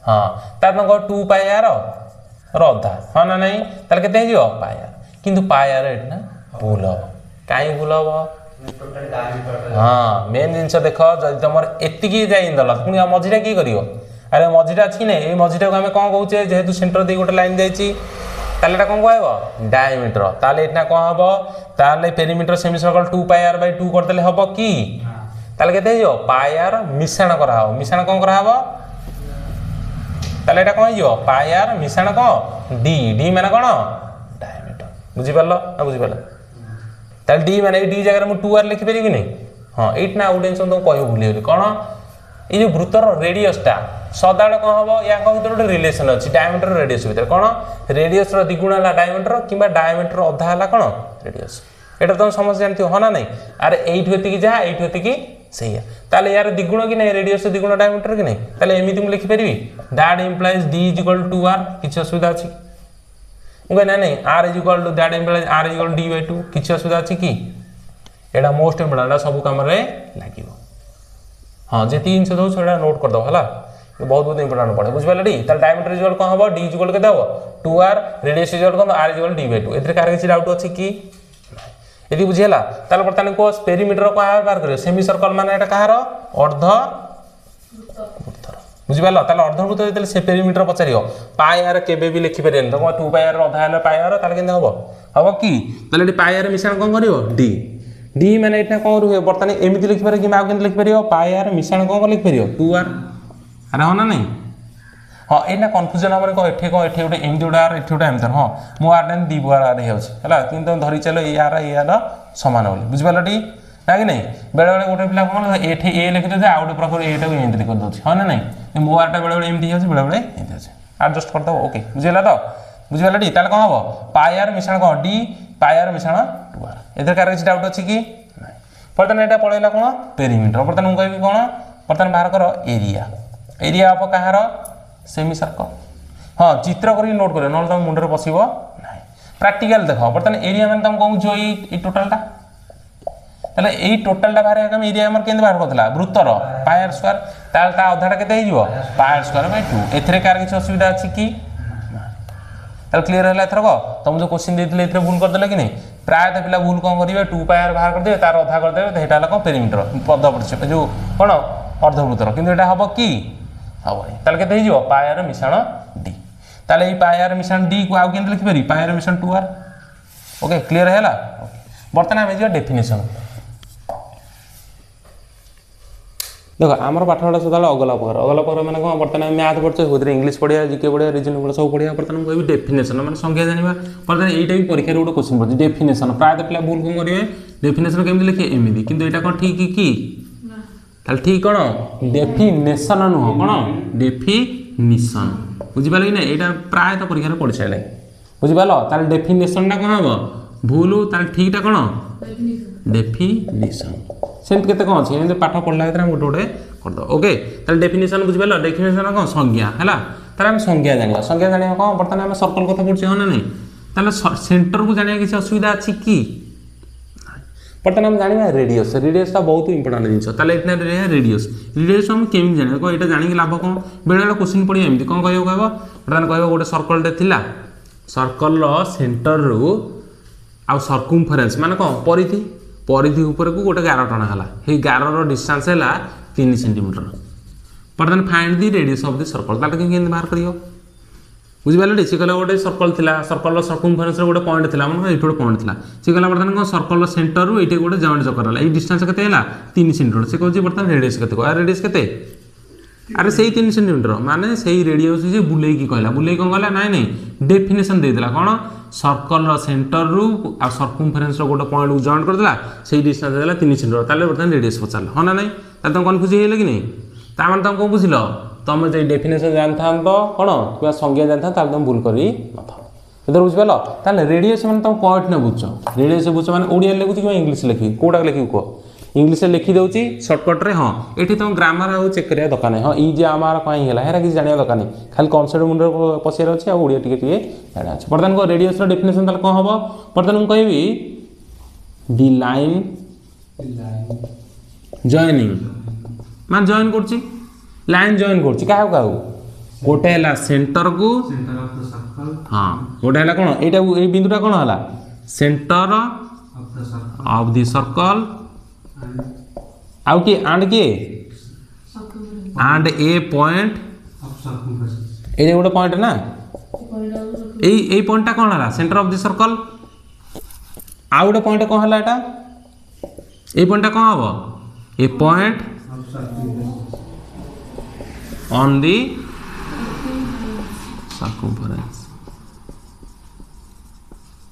Speaker 1: हाँ तार कह 2 पाई आर अधा हाँ ना नहीं तार केते हो पाई आर किंतु पाई आर एटा भूल हम कहीं भूल हम हाँ मेन जिनस देख जब तुम एतिकी जाइल पुणी मझीटा किए कर अरे मझीटा अच्छी ना ये मझीटा को आम कौन कहे जेहेतु सेंटर दी गोटे लाइन जाइए ताले कौन कह डायमीटर ताले एटा कौन हम ताले perimeter semi circle 2 pi r by 2 करदे हम कि ताले केते हो पाई आर मिश्रण करा मिश्रण कौन करा ताले एटा कौन हो पाई आर मिश्रण कौन डी डी माने कौन डायमीटर बुझिपार ना बुझिपार ताले डी माने डी जगह में 2 आर लिखि पारि कि नहीं हाँ एट ना आउट तुम कह भूली कौन ये जो वृत्तर रेडियसटा सदाबले कौन हम या भर गोटे रिलेसन अच्छी डायमीटर रेडियस भितर कौन रेडियस द्विगुण है डायमीटर कि डायमीटर अधा है कौन रेडियस एटा तुम समझ जानते हो हाँ ना नहीं अरे ये जहाँ ये से यार द्विगुण कि नहीं रेडियस द्विगुण डायमीटर कि नहीं ताले एमती मुझे लिखिपारि that implies D is equal to R किसी असुविधा अच्छी मुझे ना नहीं R is equal to that implies R is equal D by 2 किसी असुविधा अच्छी कि एटा मोस्ट इम्पोर्टेंट सब कम लगे हाँ जी जिन दो नोट करदे है बहुत बहुत इंपोर्टेंट पड़े बुझे डी डायमीटर इक्वल कौन हम डी इक्वल के 2 आर रेडियस इक्वल कौन आर इक्वल डी बाय 2 एथरे कार किसी डाउट अच्छी कि यदि बुझीगला ताले बर्तमान को पेरीमीटर को बाहर कर सेमी सर्कल माने एटा कहार अर्ध वृत्तर बुझिपाल ताले अर्ध वृत्तर जेते से पेरीमीटर पचारियो पाई आर केबे भी लिखि परियन तो 2 पाई आर अधा है पाई आर ताले केन हबो हबो कि ताले एटी पाई आर मिश्रण कोन करियो डी डी माने एटा कोन रुहे बर्तमान एमिति लिखि पारे कि माउ केन लिखि परियो पाई आर मिश्रण कोन लिखि परियो 2 आर अरे हाँ ना नहीं हाँ एना कन्फ्यूजन हम कह एठे गोटे एमती गोटे आर एठी गोटे एमती हाँ मो आर टाइम 2 बार आर है कि तुम धरी चलो ये आर सामान बोली बुझिपार टी ना कि नहीं बेले बेले गोटे पिला कौन एठे ए लिखि दे आउ गोटे प्रकार एटा को एमती कर दउछि हाँ ना नहीं मो आरटा बेले बेले एमती होछि बेले बेले एमती होछि एडजस्ट कर दो ओके बुझिला तो बुझिपार टी ताले कौन हम पाई आर मिश्रण कौन डी पाई आर मिश्रण 2 आर एथरे कार किसी डाउट अछि कि नहीं बर्तमान एटा पळैला कौन पेरीमीटर बर्तमान मु कहबी कौन बर्तमान बाहर कर एरिया एरिया आप कहार सेमी सर्कल हाँ चित्र कर नोट कर ना तुम मुंडे पशब ना प्राक्टिकल देख बर्तमान एरिया मैंने तुम कहूँ ये टोटालटा ताले यही टोटालटा बाहर एरिया आम के बाहर करता वृत्तर पाई आर स्क्वायर ताल अधाटा के पाई आर स्क्वायर बाय 2 एथरे कार किसी असुविधा अच्छी कि क्लीयर है एथरक तुम जो क्वेश्चन देते भूल करदे कि नहीं प्रायतः पिला भूल कौन करेंगे 2 पाई आर बाहर करदे तार अधा करदे सेटा कौन पेरीमीटर पद प्रतिशत जो कौन अर्धवृत्तर किंतु एटा हम कि हम ताले केते हो पाई आर मिश्रण डी ताले ये पाई आर मिश्रण डी को आउ केंद्र लिखि पारि पाई आर मिश्रण 2 आर ओके क्लियर है बर्तमान आम जा डेफिनेशन देख आम पाठपढ़ा सदा अगला प्रकार मैंने कौन बर्तमान मैथ पढ़े इंग्लीश पढ़िया जीके पढ़िया रिजनिंग पढ़िया सब पढ़िया बर्तमान कह डेफिनेशन मैंने संख्या जाना बर्तमान यहाँ भी परीक्षा गोटे क्वेश्चन पड़े डेफिनेशन प्रायतः पिला भूल कौन करेंगे डेफिनेशन केमी लिखे एमती किंतु यहाँ कौन ठीक कि ठीक कौन डेफिनेशन नुह कौन डेफिनेशन बुझिपाल कि ना यहाँ प्रायतः परीक्षा पढ़ी सारे बुझिपाल तार डेफिनेशन कौन हम भूल तार ठीकटा कौन डेफिनेशन सेमती केते कौन अच्छे पाठ पढ़ला भर गोटे गोटे करद ओके तार डेफिनेशन बुझिपाल डेफिनेशन कौन संज्ञा है तार आम संज्ञा जाना कौन बर्तमान आम सर्कल कथा पढ़े हाँ ना नहीं तार सेंटर को जाना किसी असुविधा अच्छी कि बर्तमान हम जाना रेडियस रेडियसटा बहुत इंपोर्टेंट जिन रेडियस रेडियस हम केमी जाना कह यहाँ जानिक लाभ कौन बेले बेले क्वेश्चन पढ़े एमती कौन कह बर्तमान कह गोटे सर्कलटे थिला सर्कल सेंटर रु आउ सर्कमफेरेन्स माने कौन परिधि परिधि ऊपर को गोटे गार टणा है गार डिस्टेंस है 3 सेंटीमीटर बर्तमान find the radius of the circle ताले के बाहर करियो बुझिपारे सी कहला गोटे सर्कल थिला सर्कल सर्कमफेरेन्स गोटे पॉइंट थिला मन ये गोटे पॉइंट थिला सी कहला बर्तमान कौन सर्कल सेंटर रु ये गोटे जॉइंट चक्कर है डिस्टेंस केते है 3 सेंटीमीटर से कहूँ बर्तमान रेडियस केते रेडियस केते अरे से 3 सेंटीमीटर माने से रेडियस जे बुले की कहला बुले कौन कहला नहीं डेफिनेशन देदेला कौन सर्कल सेंटर रु आ सर्कमफेरेन्स गोटे पॉइंट को जॉइंट करदेला से डिस्टेंस देला 3 सेंटीमीटर ताले बर्तमान रेडियस पचारला हाँ ना नहीं ताले तुम कन्फ्यूज हेले कि नहीं तार तुम कौन बुझिल तुम जो डेफिनेशन जानता कौन कि संज्ञा जानता तुम भूल कर इधर बुझिपाल ताले रेडियस माने तुम पॉइंट न बुझ रेडियस बुझ माने ओडिया लिखुची कि इंग्लिश लिखि कोडा लिखि को इंग्लिश लिखि दउची शॉर्टकट रे हां एठी तुम ग्रामर आ चेक करिया दकाने हां ई जे आमार कहीं होला हेरा कि जानिया दकाने खाली कॉन्सेप्ट मुंड पसिर अछि आ ओडिया टिके जाना अछि वर्तमान को रेडियस रो डेफिनेशन ताले कोन हबो वर्तमान हम कहबी दी लाइन जॉइनिंग मान जॉइन करछि लाइन जॉइन करछि काहा काहू गोटे हला सेंटर को
Speaker 2: सेंटर ऑफ द सर्कल
Speaker 1: हां गोटे हला कोन एटा ए बिंदुटा कोन हला सेंटर ऑफ द सर्कल आउ की and a point
Speaker 2: of circumference
Speaker 1: ए गोटे पॉइंट ना ए पॉइंटटा कोन हला सेंटर ऑफ द सर्कल आउ गोटे पॉइंट कोन हला एटा ए पॉइंटटा कोन हबो a point
Speaker 2: of circumference
Speaker 1: on the circumference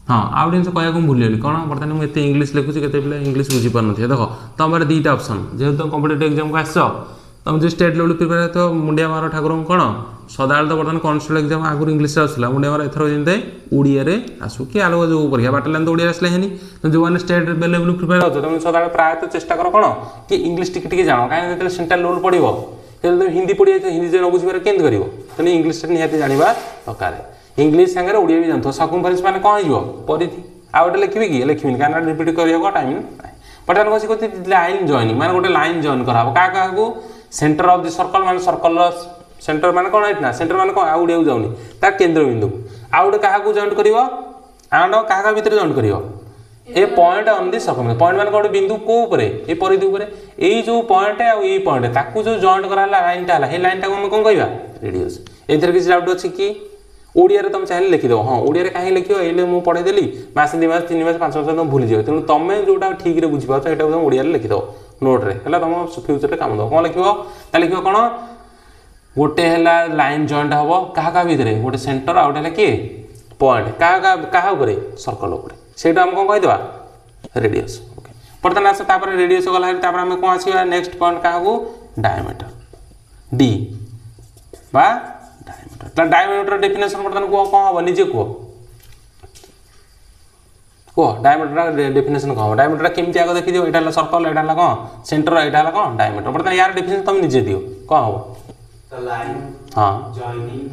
Speaker 1: हाँ आउ जिन कह भूली कौन बर्तमान मुझे इंग्लिश लिखुची के इंग्लिश बुझी पार ना देख तुम दुईटा ऑप्शन जेहेतु तुम कॉम्पिटिटिव एग्जाम को आस तुम जो स्टेट लेवल प्रिपेयर तो मुंडिया मार ठाकुर कौन सदाବେଳେ तो बर्तमान कॉन्स्टेबल एग्जाम आगुरी इंग्लिश आसूला मुंडिया मार एथर जमी ओडिया आसू कि आलोक जो परीक्षा बाटलाइन तो ओडिया आसले हेनी जो मैंने स्टेट लेवल प्रिपेयर हो तुम सदाବେଳେ प्रायतः चेष्टा कर कौन कि इंग्लिश टिके जान कहीं सेंट्रल लेवल पढ़ो तुम हिंदी पढ़ी हिंदी जो न बुझे केमती कर तेना इंग्लिश निहाती जाना दरकार इंग्लिश सागर ओडिया भी जानते सर्कमफरेंस माने कौन हो परिधि आ गोटे लिखी कि लिखी क्या रिपीट करने टाइम बर्तमान कौन कहते लाइन जॉइनिंग माने गोटे लाइन जॉइन करा क्या सेंटर ऑफ द सर्कल माने सर्कल सेंटर माने कौन है सेंटर माने कौन ओडिया जाऊनी तार केंद्र बिंदु आ गोटे क्या जॉइन कर आंड क्या भितर जॉइन कर a point on the circle point माने गोटे बिंदु को ऊपर ए परिधि ऊपर ए जो पॉइंट है ये पॉइंट ताकू जो जॉइन करा लाइनटा है लाइनटा को कौन कहवा रेडियस एथर किसी डाउट अच्छी कि ओडिया तुम चाहिए लिखिदेव हाँ ओडिया कहीं लिख ये मुझे पढ़ेदेली मास 2 मास 3 मास 5 मास तुम भूली जाओ तेणु तुम जोटा ठीक से बुझीपार से तुम ओडिया लिखिदेव नोट्रे है तुम फ्यूचर काम दो कौन लिख लिख कौन गोटे है लाइन जॉइंट हम क्या भितर गोटे सेंटर आ गए किए पॉइंट क्या सर्कल से आम कौन कहीदेवा रेडियस ओके बर्तमान आस रेडियस गला आम कौन आसा नेक्स्ट पॉइंट क्या डायमीटर डी बा डायमीटर डेफिनेशन बर्तमान कह कौन हम निजे कह डायमीटर डेफिनेशन कह डायमीटर केमती आगे देखी दियो एटा सर्कल एटा कौन सेंटर एटा कौन डायमीटर बर्तमान यार डेफिनेशन तुम निजे दियो कौन हम
Speaker 2: the line
Speaker 1: हाँ
Speaker 2: joining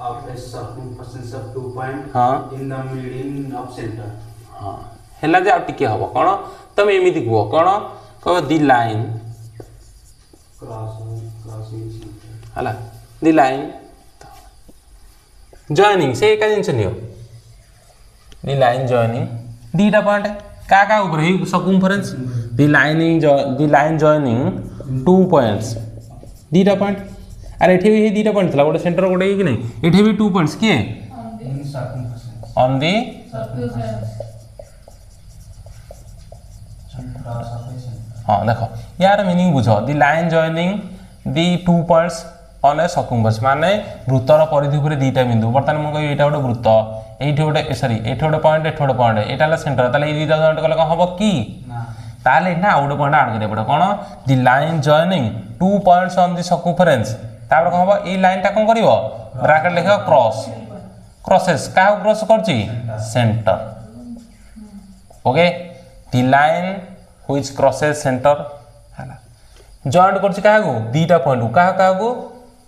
Speaker 2: of a circumference of 2 point
Speaker 1: हाँ
Speaker 2: in the median of center
Speaker 1: हाँ हेला जे आ टिके हबो कोन तुम एमिति कह कोन कह दी लाइन
Speaker 2: crossing center
Speaker 1: हला दी लाइन जॉइनिंग से एक जिनस नियो दी लाइन जॉइनिंग दीटा पॉइंट क्या ऊपर ही सर्कमफरेंस दी लाइन जॉइनिंग 2 पॉइंट्स दीटा पॉइंट अरे एठी भी दीटा पॉइंट थला गोटे सेंटर गोटे कि नहीं एठी भी 2 पॉइंट्स किए ऑन दी हाँ देखो यार मीनिंग बुझ the line joining the 2 points on a circumference माने वृत्तर परिधि ऊपर दीटा बिंदु बर्तमान मु कहि एटा गोटे वृत्त एठी गोटे सॉरी एठी गोटे पॉइंट एठी गोटे पॉइंट एटा ला सेंटर ताले ए दीटा जॉइंट कले कौन हबो कि ताले ना गोटे पॉइंट ऐड करिया पड़े कौन the line joining 2 points on the circumference तापर कौन हबो ए लाइन टा कौन करिवो ब्रैकेट लिखो क्रॉस क्रॉसेस का क्रॉस करची centre okay the line which crosses centre हला जॉइंट करची का दीटा पॉइंट का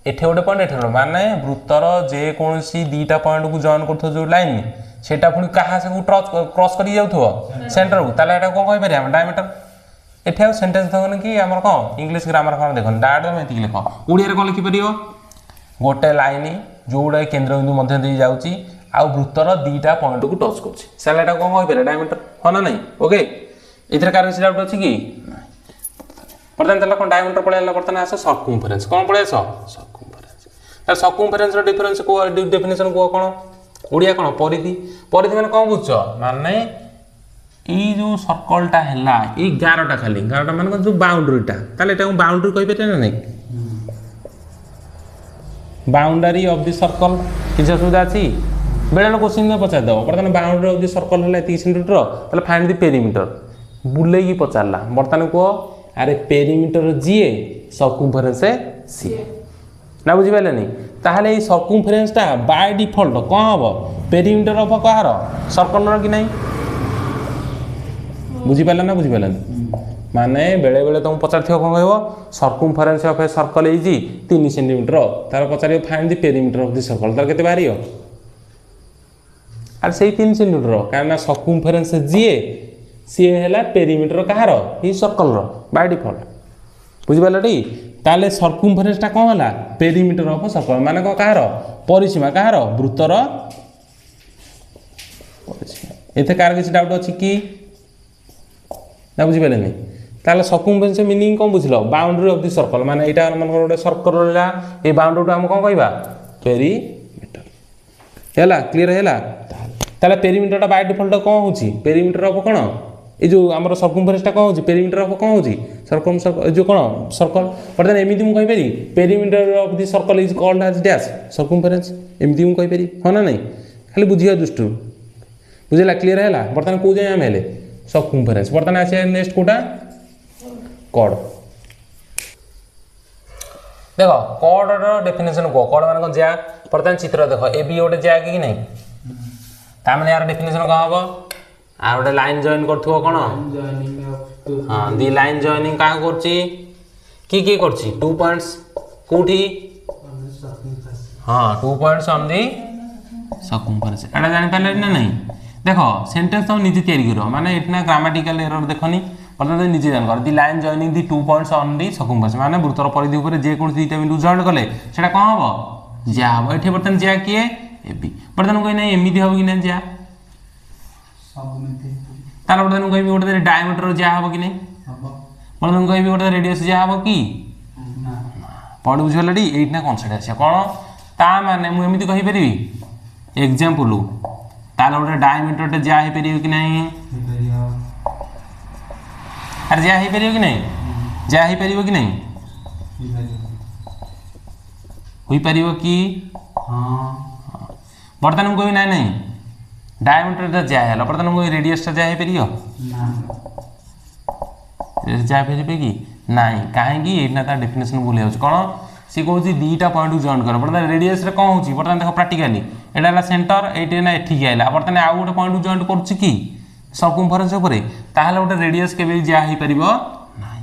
Speaker 1: एठे गोटे पॉइंट एठे माने वृत्तर जे कोनसी दीटा पॉइंट को जॉइन करथो जो लाइन सेटा पुनी कहा से क्रॉस करी जाउथो सेंटर को ताले एटा कोन कहि पारि हम डायमीटर एठे सेंटेंस देखन कि हमर कोन इंग्लिश ग्रामर कोन देखन डायमीटर में लिख ओडिया रे कोन लिखि परियो गोटे लाइन जोडा केंद्र बिंदु मध्य दे जाउची आ वृत्तर दीटा पॉइंट को टच करछि सेला एटा कोन कहि पारि डायमीटर हो ना नहीं ओके इधर कार से डाउट अछि कि बर्तमान तला कोन डायमीटर पळेला बर्तमान आस सर्कमफरेंस कोन पळे आस सर्कमफरेंस त सर्कमफरेंस रो डिफरेंस को डेफिनेशन को कोन ओडिया कोन परिधि परिधि माने कोन बुझछ माने ई जो सर्कलटा हैला ई 11टा खाली 11टा माने जो बाउंड्रीटा ताले एटा बाउंड्री कहि पारे ना नहीं बाउंड्री ऑफ द सर्कल किछ सुविधा अछि बेले क्वेश्चन में पचार दो बर्तमान बाउंड्री ऑफ द सर्कल हैला 30 सेंटीमीटर ताले फाइंड द पेरीमीटर बुले की पचारला बर्तमान को अरे पेरीमीटर जीए सर्कमफरेंस सी ना बुझी पाले नहीं ताहले ये सर्कमफेरेन्सटा बाय डिफॉल्ट कौन हम पेरीमीटर ऑफ कहार सर्कल कि नहीं बुझीपारे ना बुझीपारे माने बेले बेले तुम पचार कौन कह सर्कमफेरेन्स ऑफ ए सर्कल है 3 सेंटीमीटर तार पचार find the perimeter of the circle तार केते बाहरी अरे से 3 सेंटीमीटर कारण सर्कमफेरेन्स जीए सी है पेरीमीटर कहार ये सर्कल बाय डिफॉल्ट बुझीपारे टी ताले सर्कमफेरेन्सटा कौन है पेरीमीटर ऑफ सर्कल माने कौन कहार परिसीमा कहार वृत्तर एथे कार किसी डाउट अछि कि ना बुझीपारे नहीं ताले सर्कमफेरेन्स मीनिंग कौन बुझलो बाउंड्री ऑफ द सर्कल माने एटा मन गोटे सर्कल रहला ए बाउंड्री हम कौन कहबा पेरीमीटर हैला क्लियर हैला ताले पेरीमीटरटा बाय डिफॉल्ट कौन होची पेरीमीटर ऑफ कौन ये जो आमर सर्कमफेरेन्सटा कौन होची पेरीमीटर ऑफ कौन होची सर्कम जो कौन सर्कल बर्तमान एमिति मु कहि पारी perimeter of the circle is called as dash circumference एमिति मु कहि पारी हो ना नहीं खाली बुझिया दृष्टि बुझला क्लियर हैला बर्तमान को जाय हम हेले सर्कमफेरेन्स बर्तमान आसे नेक्स्ट कोटा कॉर्ड देखो कॉर्ड रो डेफिनेशन को कॉर्ड मान को ज्या बर्तमान चित्र देखो ए बी गोटे ज्या कि नहीं ता माने यार डेफिनेशन का हबो आ गोटे लाइन जॉइन करथुओ कोन हां दी लाइन जॉइनिंग का करची की करची 2 पॉइंट्स कोठी हां 2 पॉइंट्स ऑन दी सर्कमफेरेन्स एटा जानि पाले ना नहीं देखो सेंटेंस तो निजे तैयारी करो माने इतना ग्रामेटिकल एरर देखनी बर्तमान निजे जान कर the line joining the 2 points on the circumference माने वृत्तर परिधि ऊपर जे कोन दीटा बिंदु जॉइन कले सेटा कोन हबो ज्या हबो एठी बर्तमान ज्या किए एबी बर्तमान कोइ नै एमिति हबो कि नै ज्या तार बर्तमान कोइ गोटे डायमीटर ज्या हबो कि नै हबो बर्तमान कोइ गोटे रेडियस ज्या हबो कि ना पढ बुझलडी एइठना कॉन्सेप्ट आसे कोन ता माने मु एमिति कहि परिबी एग्जांपल तार गोटे डायमीटर ज्या हे परियो कि नै अरे ज्या हे परियो कि नै ज्या हे परियो कि नै होई परियो कि हां बर्तमान कोइ नै नै डायमीटर ज्या है बर्तमान कोई रेडियस ज्या है परियो ना ज्या फेरि कि नाही काहे कि एना ता डेफिनेशन बोले होछ कोन सी कहूची दीटा पॉइंट जॉइन कर बर्तमान रेडियस रे कोन होची बर्तमान देखो प्रैक्टिकली एडाला सेंटर एटे ना एठी आइला बर्तमान आ गोटे पॉइंट जॉइन करछि कि सर्कमफेरेन्स ऊपर ताहले गोटे रेडियस के भी ज्या हे परिबो नाही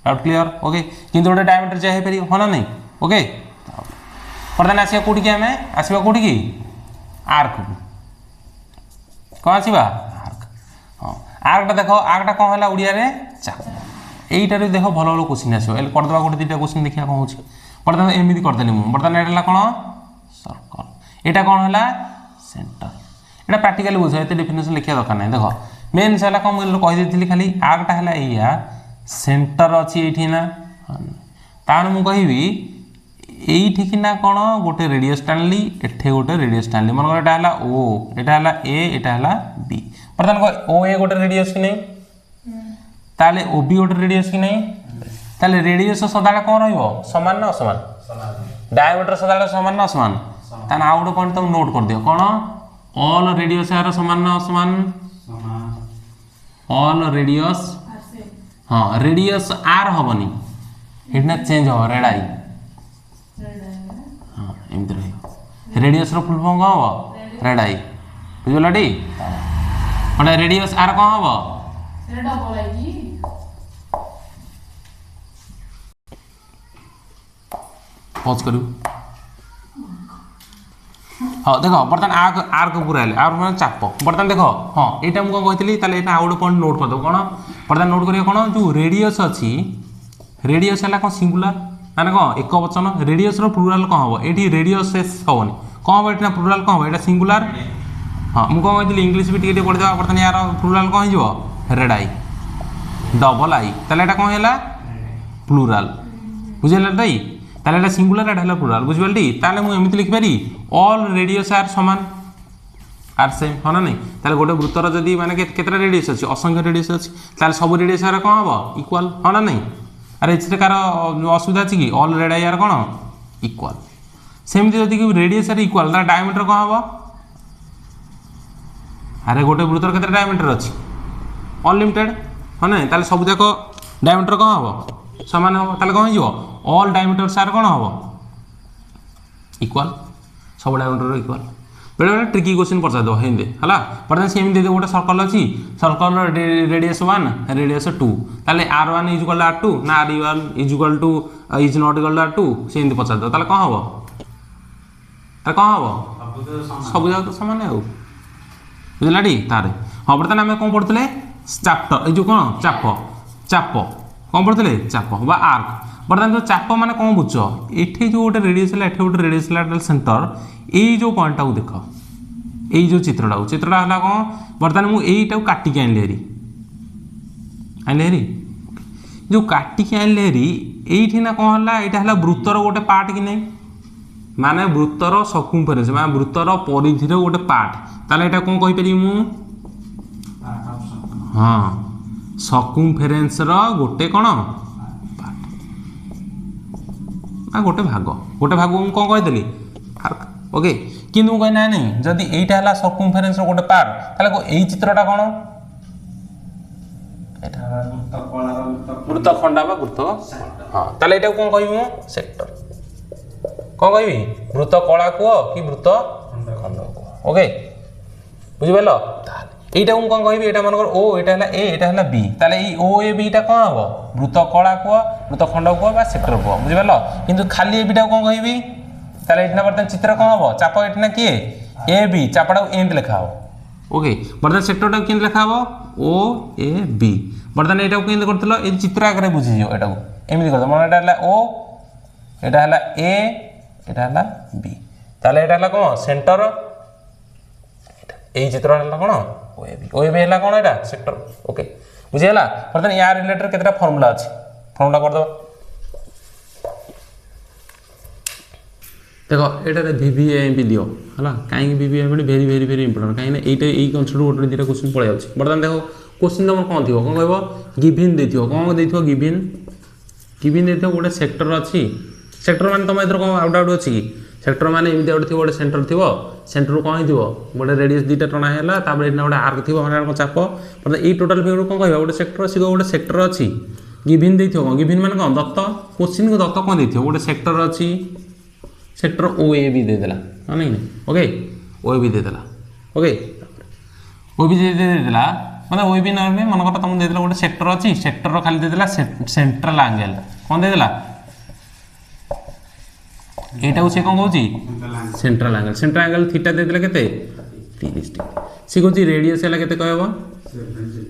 Speaker 1: डाउट क्लियर ओके किंतु गोटे डायमीटर ज्या हे परियो होना नहीं ओके बर्तमान आसीबा कोठी कि हमें आसीबा कोठी कि आर्क कौन आसीबा आर्क हां आर्कटा देखो आर्कटा कोन होला उडिया रे चाप एइटा रे देखो भलो भलो क्वेश्चन आसीबो एल कर देबा गोटे दीटा क्वेश्चन देखिया कोन होची बर्तमान एमिति कर देली मु बर्तमान एटा कोन सर्कल एटा कोन होला सेंटर एटा प्रैक्टिकली बुझो एते डेफिनेशन लिखिया दरकार नै देखो मेन सेला कोन मु कहि देथिली खाली आर्कटा होला एया सेंटर अछि एठी ना तान मु कहिबी एठी कि ना कोन गोटे रेडियस टानली एठे गोटे रेडियस टानली मन एटा हला ओ एटा हला ए एटा हला बी बर्तमान को ओ ए गोटे रेडियस कि नै ताले ओ बी गोटे रेडियस कि नै ताले रेडियस सदाला कोन रहइबो समान ना असमान समान डायमीटर सदाला समान ना असमान तान आ गोटे पॉइंट तुम नोट कर दियो कोन ऑल रेडियस आर समान ना असमान समान ऑल रेडियस हां रेडियस आर हबनी इतना चेंज हो रेडाई हां एमति रही रेडियस रो फुल फॉर्म का हो रेडाई बुझलडी माने रेडियस आर का हो रेडा बोलाइजी पॉज करू हां देखो बर्तमान आर्क पूरा आले आर माने चाप बर्तमान देखो हां एटा हम को कहतली ताले एटा आउट पॉइंट नोट कर दो कोन बर्तमान नोट करियो कोन जो रेडियस अछि रेडियस हला को सिंगुलर माने को एक वचन रेडियस रो प्लुरल को हबो एठी रेडियस होबनी को हबो एटा प्लुरल को हबो एटा सिंगुलर हां हम को कहतली इंग्लिश भी टिके पढ देबा बर्तमान यार प्लुरल को हिजो रेडाई डबल आई ताले एटा को हैला प्लुरल बुझले दई ताले एटा सिंगुलर एटा हला प्लुरल बुझबलटी ताले मु एमिति लिखि पारी ऑल रेडियस आर समान आर सेम होना नहीं ताले गोटे वृत्तर जदी माने केतरा रेडियस अछि असंख्य रेडियस अछि ताले सब रेडियस आर कोन हबो इक्वल होना नहीं अरे इस कार असुविधा अछि कि ऑल रेडियस आर कोन इक्वल सेम जदी कि रेडियस आर इक्वल ता डायमीटर कोन हबो अरे गोटे वृत्तर केतरा डायमीटर अछि अनलिमिटेड होना नहीं ताले सब जाको डायमीटर कोन हबो समान हबो ताले कोन हिजो ऑल डायमीटर आर कोन हबो इक्वाल सब डायमीटर इक्वाल बेले बेले ट्रिकी क्वेश्चन पचार दो हिंदी है बर्तमान सेम दे गोटे सर्कल अच्छी सर्कल रेडियस 1 रेडियस 2 ताले r1 इज इक्वल r2 ना r1 is equal to is not equal to r2 से हिंदी पचार दो ताले कौन हम अरे कौन हम सब जाक तो सामान है बुझला टी तारे हाँ बर्तमान आम कौन पढ़ुले चैप्टर ये कौन चाप चाप कौन पढ़ुले चाप बा आर्क बर्तमान जो चाप माने कौन बुझ ये जो गोटे रेडियस है गोटे रेडियस सेंटर यही जो पॉइंट को देख यही जो चित्रटा है कौन बर्तमान मुझे काटिक आनली हेरी जो काटिक आनली हेरी ये ना कौन है यहाँ है वृत्तर गोटे पार्ट कि नहीं माने वृत्तर सर्कमफेरेंस माने वृत्तर परिधि गोटे पार्ट ताले यहाँ कौन कहीपरि मु हाँ सर्कमफेरेंस गोटे कौन गोटे भाग मुझे कौन कहीदेली ओके किंतु कही ना नहीं जदि एटा है सर्कमफेरेंस गोटे पार्ट ताले यही चित्रटा कौन वृत्तखंडा बा वृत्त हाँ ताले एटा कौन कहबी सेक्टर कौन कहबी वृत्त कला कुह कि वृत्त खंड कुह ओके बुझिपाल এইটা ମୁଁ କଣ କହିବି ଏଟା ମାନଙ୍କର ଓ ଏଟା ହେଲା ଏ ଏଟା ହେଲା বি তাহলে এই ও এ বিটা কোন হবো বৃত্ত কলা কুহ বৃত্ত খণ্ড কুহ বা সেক্টর কুহ বুঝিপারল কিন্তু খালি এ বিটা কোন কহিবি তাহলে এটা বর্তমান চিত্র কোন হবো চাপ এটা না কি এ বি চাপটা এন্ড লেখা হবো ওকে বর্তমান সেক্টরটা কেন লেখা হবো ও এ বি বর্তমান এটাও কেন করতেলো এই চিত্র আকারে বুঝি যাও এটাও এমনি করতে মানে এটা হলা ও এটা হলা এ এটা হলা বি তাহলে এটা হলা কোন সেন্টার এই চিত্রটা হলা কোন ओएबी है कौन है सेक्टर ओके बुझीगला बर्तमान या रिलेटेड केतटा फॉर्मूला अच्छी फॉर्मूला कर दो देखो एटा VVAMP दियो हला काई VVAMP very very very important काई ना एटा एई कॉन्सेप्ट गोटे दिटा क्वेश्चन पळे आछि बर्तमान देखो क्वेश्चन नंबर कोन थिवो कोन कहबो गिवन देथिवो कोन देथिवो गिवन देथिवो गोटे सेक्टर अच्छी सेक्टर माने तम इधर कोन आउट आउट अछि सेक्टर माने एमती गोटे गोटे सेंटर थी सेंटर कौन हो गोटे रेडियस दुटा टणा है गोटे आर्क थी माने चाप ये टोटाल फिगर कौन कह गोटे सेक्टर अच्छी गोटे सेक्टर अच्छी गिवन दे गिवन मान कौन दत्त क्वेश्चन को दत्त कौन दे गोटे सेक्टर अच्छी सेक्टर ओ ए बी देदेला हाँ नहीं ओके ओ ए बी देदेला ओके ओ बी देदेला मतलब ओ ए बी ना मन कर तुम देदेला गोटे सेक्टर अच्छी सेक्टर खाली देदेला सेंट्रल एंगल कौन देदेला एटा से कौन कहूँ सेंट्रल एंगल थीटा देदेला केते 30 डिग्री सी कहूँ रेडियस है केते कहबो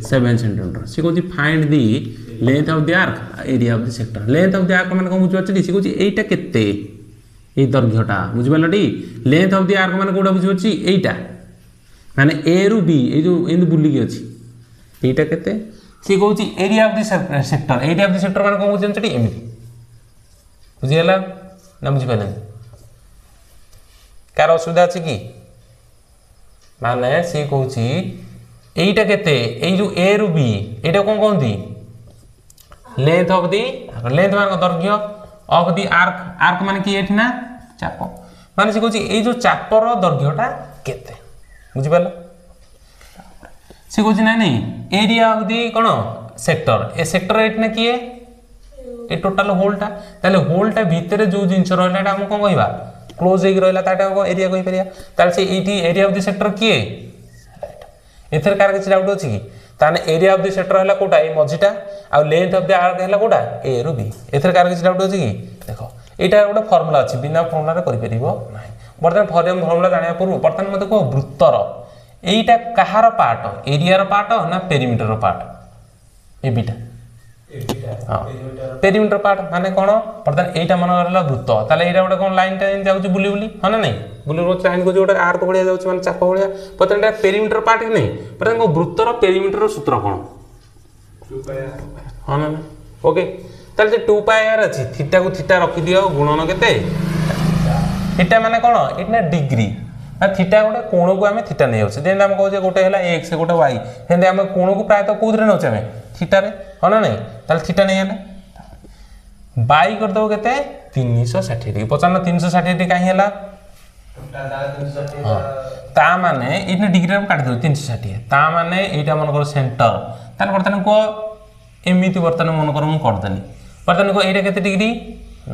Speaker 1: 7 सेंटीमीटर सी कहूँ find the length of the arc area of the sector length of the arc माने कौन बुझी सी कहूँ एटा केते ए दैर्घ्यटा बुझिपारलटी लेंथ ऑफ द आर्क माने कोडा बुझी एटा माने ए रु बी ए जो एंद बुलिकी अछि एटा केते सी कहूँ area of the sector area of the sector माने कौन बुझी एमती बुझीगला ना बुझीपारे कार असुविधा अच्छी कि माने सी कहूँ यहीटा केते ए जो ए रु बी एटा कौन कहती लेंथ ऑफ दी लेंथ मान दैर्घ्य ऑफ दी आर्क आर्क मान कि एठी ना चाप माने सी कहूँ ए जो चापर दैर्घ्यटा केते बुझीपाल सी कहूँ ना नहीं एरिया ऑफ दी कौन सेक्टर ए सेक्टर एठी ना किए ए टोटल होलटा ताले होलटा भितर जो जिंस रहला एटा हम कोन कहबा क्लोज हेक रहला ताटा को एरिया कहि परिया ताले से eighty area of the sector किए एथर कार किछ डाउट अछि कि ताने एरिया ऑफ द सेक्टर हला कोटा ए मझिटा आ लेंथ ऑफ द आर्क हला कोटा ए रु बी एथर कार किछ डाउट अछि कि देखो एटा गोटे फार्मूला अछि बिना फार्मूला रे करि परिबो नाही बर्तमान फार्मूला जानिया पूर्व बर्तमान मते को वृत्तर एटा कहार पार्ट एरिया रो पार्ट ना पेरीमीटर रो पार्ट ए बीटा हाँ पेरीमीटर पार्ट माने कौन बर्तमान एटा मन रहला वृत्त ताले एटा गोटे कौन लाइन टा जाउची बुली बुली हां ना नहीं बुली रो लाइन को जोटा आर्क भलिया जाउची माने चाप भलिया बर्तमान एटा पेरीमीटर पार्ट कि नहीं बर्तमान को वृत्त रो पेरीमीटर रो सूत्र कोन 2 पाई हां ना ओके ताले जे 2 पाई आर अछि थीटा को थीटा रखि दियो गुणन केते थीटा माने कोन एटा डिग्री आ थीटा गोटे कोण को आमे थीटा नै होछ जेन हम कहू जे गोटे हला x गोटे y हेंदे हम कोण को प्राय तो कोथरे नोच आमे थीटा रे हां ना नहीं ताले थीटा नै आले y कर दो केते 360 डिग्री 55 360 डिग्री काहे हला ता माने इने डिग्री हम काट दो 360 ता माने एटा मन कर सेंटर ताले बर्तन को एमिति बर्तन मन कर हम कर देनी बर्तन को एटा केते डिग्री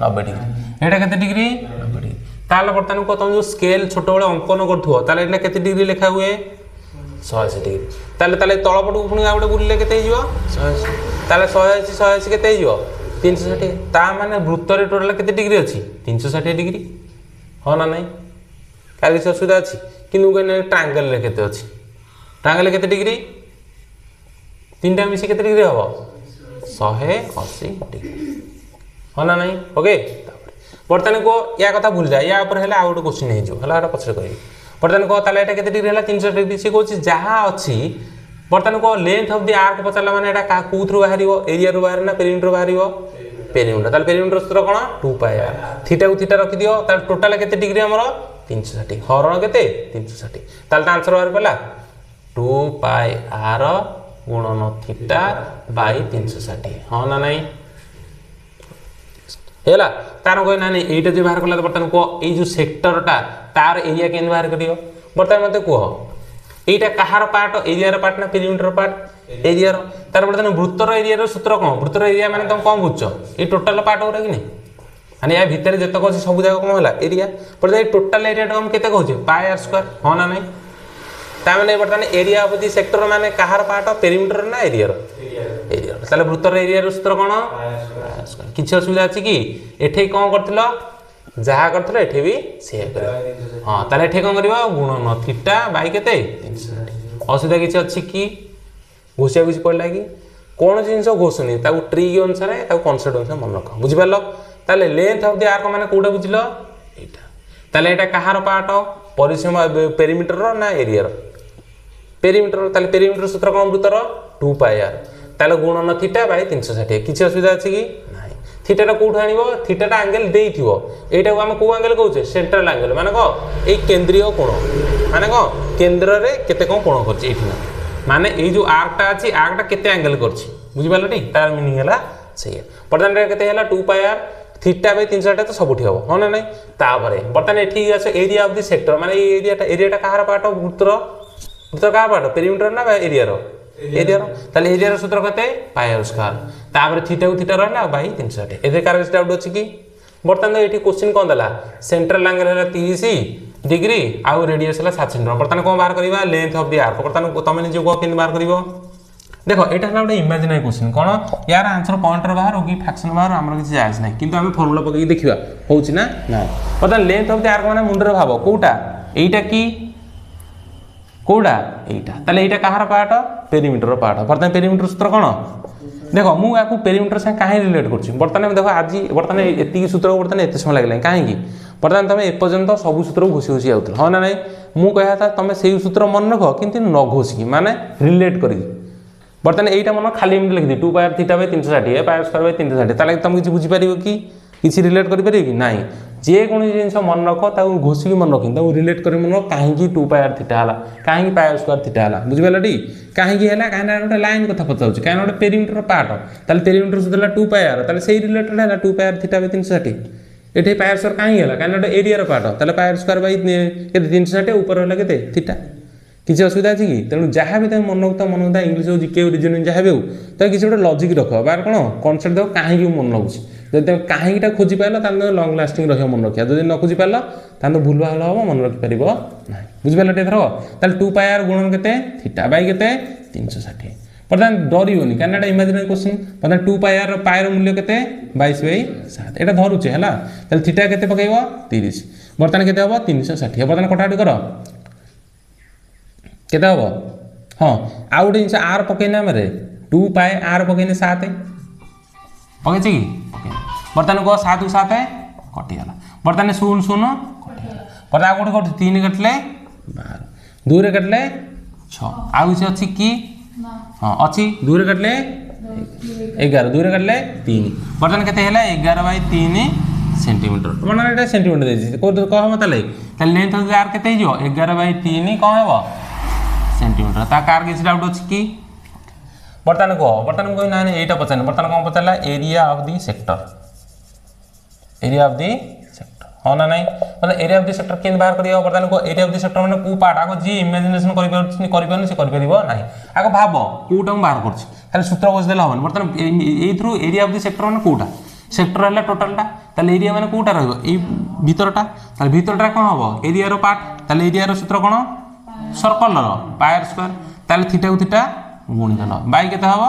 Speaker 1: 90 डिग्री एटा केते डिग्री 90 डिग्री ताले बर्तमान को तुम जो स्केल छोट बड़े अंकन करथुओ ताले एटा केते डिग्री लिखा हुए 180 डिग्री ताले ताले तळपट को पुणी आउटे बुलिले केते हिजो 180 ताले 180 केते हिजो 360 ता माने वृत्त रे टोटल केते डिग्री अछि 360 डिग्री हो ना नहीं काली से सुविधा अछि किनु गने ट्रायंगल रे केते अछि ट्रायंगल केते डिग्री तीनटा मिसी केते डिग्री हबो 180 डिग्री हो ना नहीं ओके बर्तमान को या कथा भूल जाए या ऊपर हेला आउट क्वेश्चन हे जो हला पछरे कहि बर्तमान को ताले एटा केते डिग्री हला 360 डिग्री से कहछि जहा अछि बर्तमान को लेंथ ऑफ द आर्क पचला माने एटा का कू थ्रू बाहरिबो एरिया रो बाहर ना पेरिमीटर बाहरिबो पेरिमीटर ताले पेरिमीटर सूत्र कोन 2 पाई आर थीटा को थीटा रखि दियो ताले टोटल केते डिग्री हमरो 360 हरण केते 360 ताले आंसर बाहर पला 2 पाई आर गुणन थीटा बाई 360 हां ना नहीं हेला तार कोइ ना नहीं एटा जे बाहर कला बर्तमान को ए जो सेक्टरटा तार एरिया केन बाहर करियो बर्तमान मते कह एटा कहार पार्ट एरिया रो पार्ट ना पेरिमीटर पार्ट एरिया रो तार बर्तमान वृत्तर एरिया रो सूत्र कोन वृत्तर एरिया माने तुम कोन बुझछो ए टोटल पार्ट होरा कि नहीं माने या भीतर जत को सब जगह कोन होला एरिया पर ए टोटल एरिया हम केते कहछे पाई आर स्क्वायर हो ना नहीं ता माने बर्तमान एरिया ऑफ द सेक्टर माने कहार पार्ट पेरिमीटर ना एरिया रो एरिया ताले वृत्तर एरिया रो सूत्र कोन किछ असुविधा अछि कि एठे कोन करथिलो जहा करथिलो एठे भी से कर हां ताले एठे कोन करबा गुणन थीटा बाई केते 360 असुविधा किछ अछि कि घोषिया कुछ पड़ला कि कोन जिंस घोषणी ताऊ ट्री के अनुसार ताऊ कॉन्सेप्ट अनुसार मन रख बुझि पालो ताले लेंथ ऑफ द आर्क माने कोडा बुझिलो एटा ताले एटा कहार पार्ट परिसीमा पेरिमीटर रो ना एरिया रो पेरिमीटर ताले पेरिमीटर सूत्र कोन वृत्तर 2 पाई आर ताले गुणन थीटा बाई 360 किछ असुविधा अछि कि नाही थीटा कोठ आनिबो थीटा एंगल देइथिबो एटा को हम को एंगल कहउछे सेंट्रल एंगल माने को ए केंद्रीय कोण माने को केंद्र रे केते कोन कोण करछि एठी ना माने ए जो आर्कटा अछि आर्कटा केते एंगल करछि बुझि पालो टी तार मीनिंग हला सही बर्तन रे केते हला 2 पाई आर थीटा बाई 360 तो सबुठी हबो हो ना नहीं तापरे बर्तन एठी आछे एरिया ऑफ द सेक्टर माने ए एरियाटा कहार पार्ट वृत्तर कहार पार्ट पेरिमीटर ना एरिया रो एरिया रो ताले एरिया रो सूत्र कते पाई आर स्क्वायर तापर थीटा को थीटा रहला बाई 360 एदे कार डाउट अछि कि बर्तन एठी क्वेश्चन कोन दला सेंट्रल एंगल हला 30 डिग्री आ रेडियस हला 7 सेंटीमीटर बर्तन कोन बाहर करबा लेंथ ऑफ द आर्क बर्तन तमे निजे को केन बाहर करबो देखो एटा हला ଗୋଟେ इमेजिनरी क्वेश्चन कोन यार आंसर पॉइंटर बाहर हो कि फ्रैक्शन बाहर हमर किछ जायज नै किंतु हम फार्मूला पकई देखिबा होउछि ना ना बर्तन लेंथ ऑफ द आर्क माने मुंडर भाबो कोटा एटा की कोडा एटा ताले एटा कहार पार्ट पेरिमीटर पार्ट बर्तन पेरिमीटर सूत्र कोन देखो मु याकू पेरिमीटर से काहे रिलेट करछि बर्तन देखो आज बर्तन एति सूत्र बर्तन एते समय लागले काहे की बर्तन तमे ए पर्यंत सब सूत्र घोषि घोषि आउतल हो ना नहीं मु कहया था तमे सेही सूत्र मन रखो किंतु न घोषि माने रिलेट करी बर्तन एटा मन खाली एमि लिख दे 2 pi theta by 360 pi square by 360 ताले तुम किछ बुझि परिबो कि किछि रिलेट करि परिबो कि नाही जे कोन जिंस मन रखो ताऊ घोषि की मन रखि ताऊ रिलेट करि मन काहे की 2 पाई थीटा हला काहे की पाई स्क्वायर थीटा हला बुझि पाला टी काहे की हला काहे ना लाइन कथा पचाउछि काहे ना पेरिमीटर पार्ट ताले पेरिमीटर सुदला 2 पाई ताले सेही रिलेटेड हला 2 pi theta by 360 एठे pi square काहे हला काहे ना एरिया रो पार्ट ताले पाई स्क्वायर बाई केते 360 ऊपर हला केते थीटा किछ असुविधा अछि कि तेनु जहा भी त मनोता इंग्लिश हो जीके रीजनिंग जहा भी हो त किछ गोटे लॉजिक रखो बार कोन कांसेप्ट देखो काहे की मन लागुछि जदि तुम काहेटा खोजी पाइल ताने लॉन्ग लास्टिंग रहियो मन रखिया जदि न खोजी पाइल ताने भूल भाल हो मन रखि परिबो नै बुझि पाइल टेथरो ताले 2 पाई आर गुणन केते थीटा बाई केते 360 प्रधान डरियोनी कानाडा इमेजिनरी क्वेश्चन प्रधान 2 पाई आर पाई रो मूल्य केते 22/7 एटा धरुचे हला ताले थीटा केते पकेइबो 30 बर्तन केते हबो 360 बर्तन कटाकटी करो केते हबो हां आ गोटे जिंस आर पकेना मरे 2 पाई आर पकेने 7 पकेछि कि बर्तन को 7 को 7 कटि गला बर्तन 0 0 कटि गला पर आ गोटे 3 कटले 12 2 रे कटले 6 आ किछ अछि कि हां अछि 2 रे कटले 11 2 रे कटले 3 बर्तन केते हैला 11/3 सेंटीमीटर माने एटा सेंटीमीटर देछि को कह मतले त लेंथ ऑफ द आर्क केते हिजो 11/3 कह हेबो सेंटीमीटर ता कार किछ डाउट अछि कि बर्तन को ना एटा पछन बर्तन कोन पछला एरिया ऑफ द सेक्टर हो ना नहीं मतलब एरिया ऑफ द सेक्टर केन बाहर करियो बर्तन को एरिया ऑफ द सेक्टर माने को पार्ट आको जी इमेजिनेशन करि परछि से करि परिबो नाही आको भाबो कोटा बाहर करछि खाली सूत्र बुझ देला हबन बर्तन a through area of the sector माने कोटा सेक्टर है टोटालटा ताले एरिया माने कोटा रहइबो ए भीतरटा ताले भीतरटा कोन हबो एरिया रो पार्ट ताले एरिया रो सूत्र कोन सर्कल रो पाई r स्क्वायर ताले थीटा को थीटा गुणित बाई केते हबो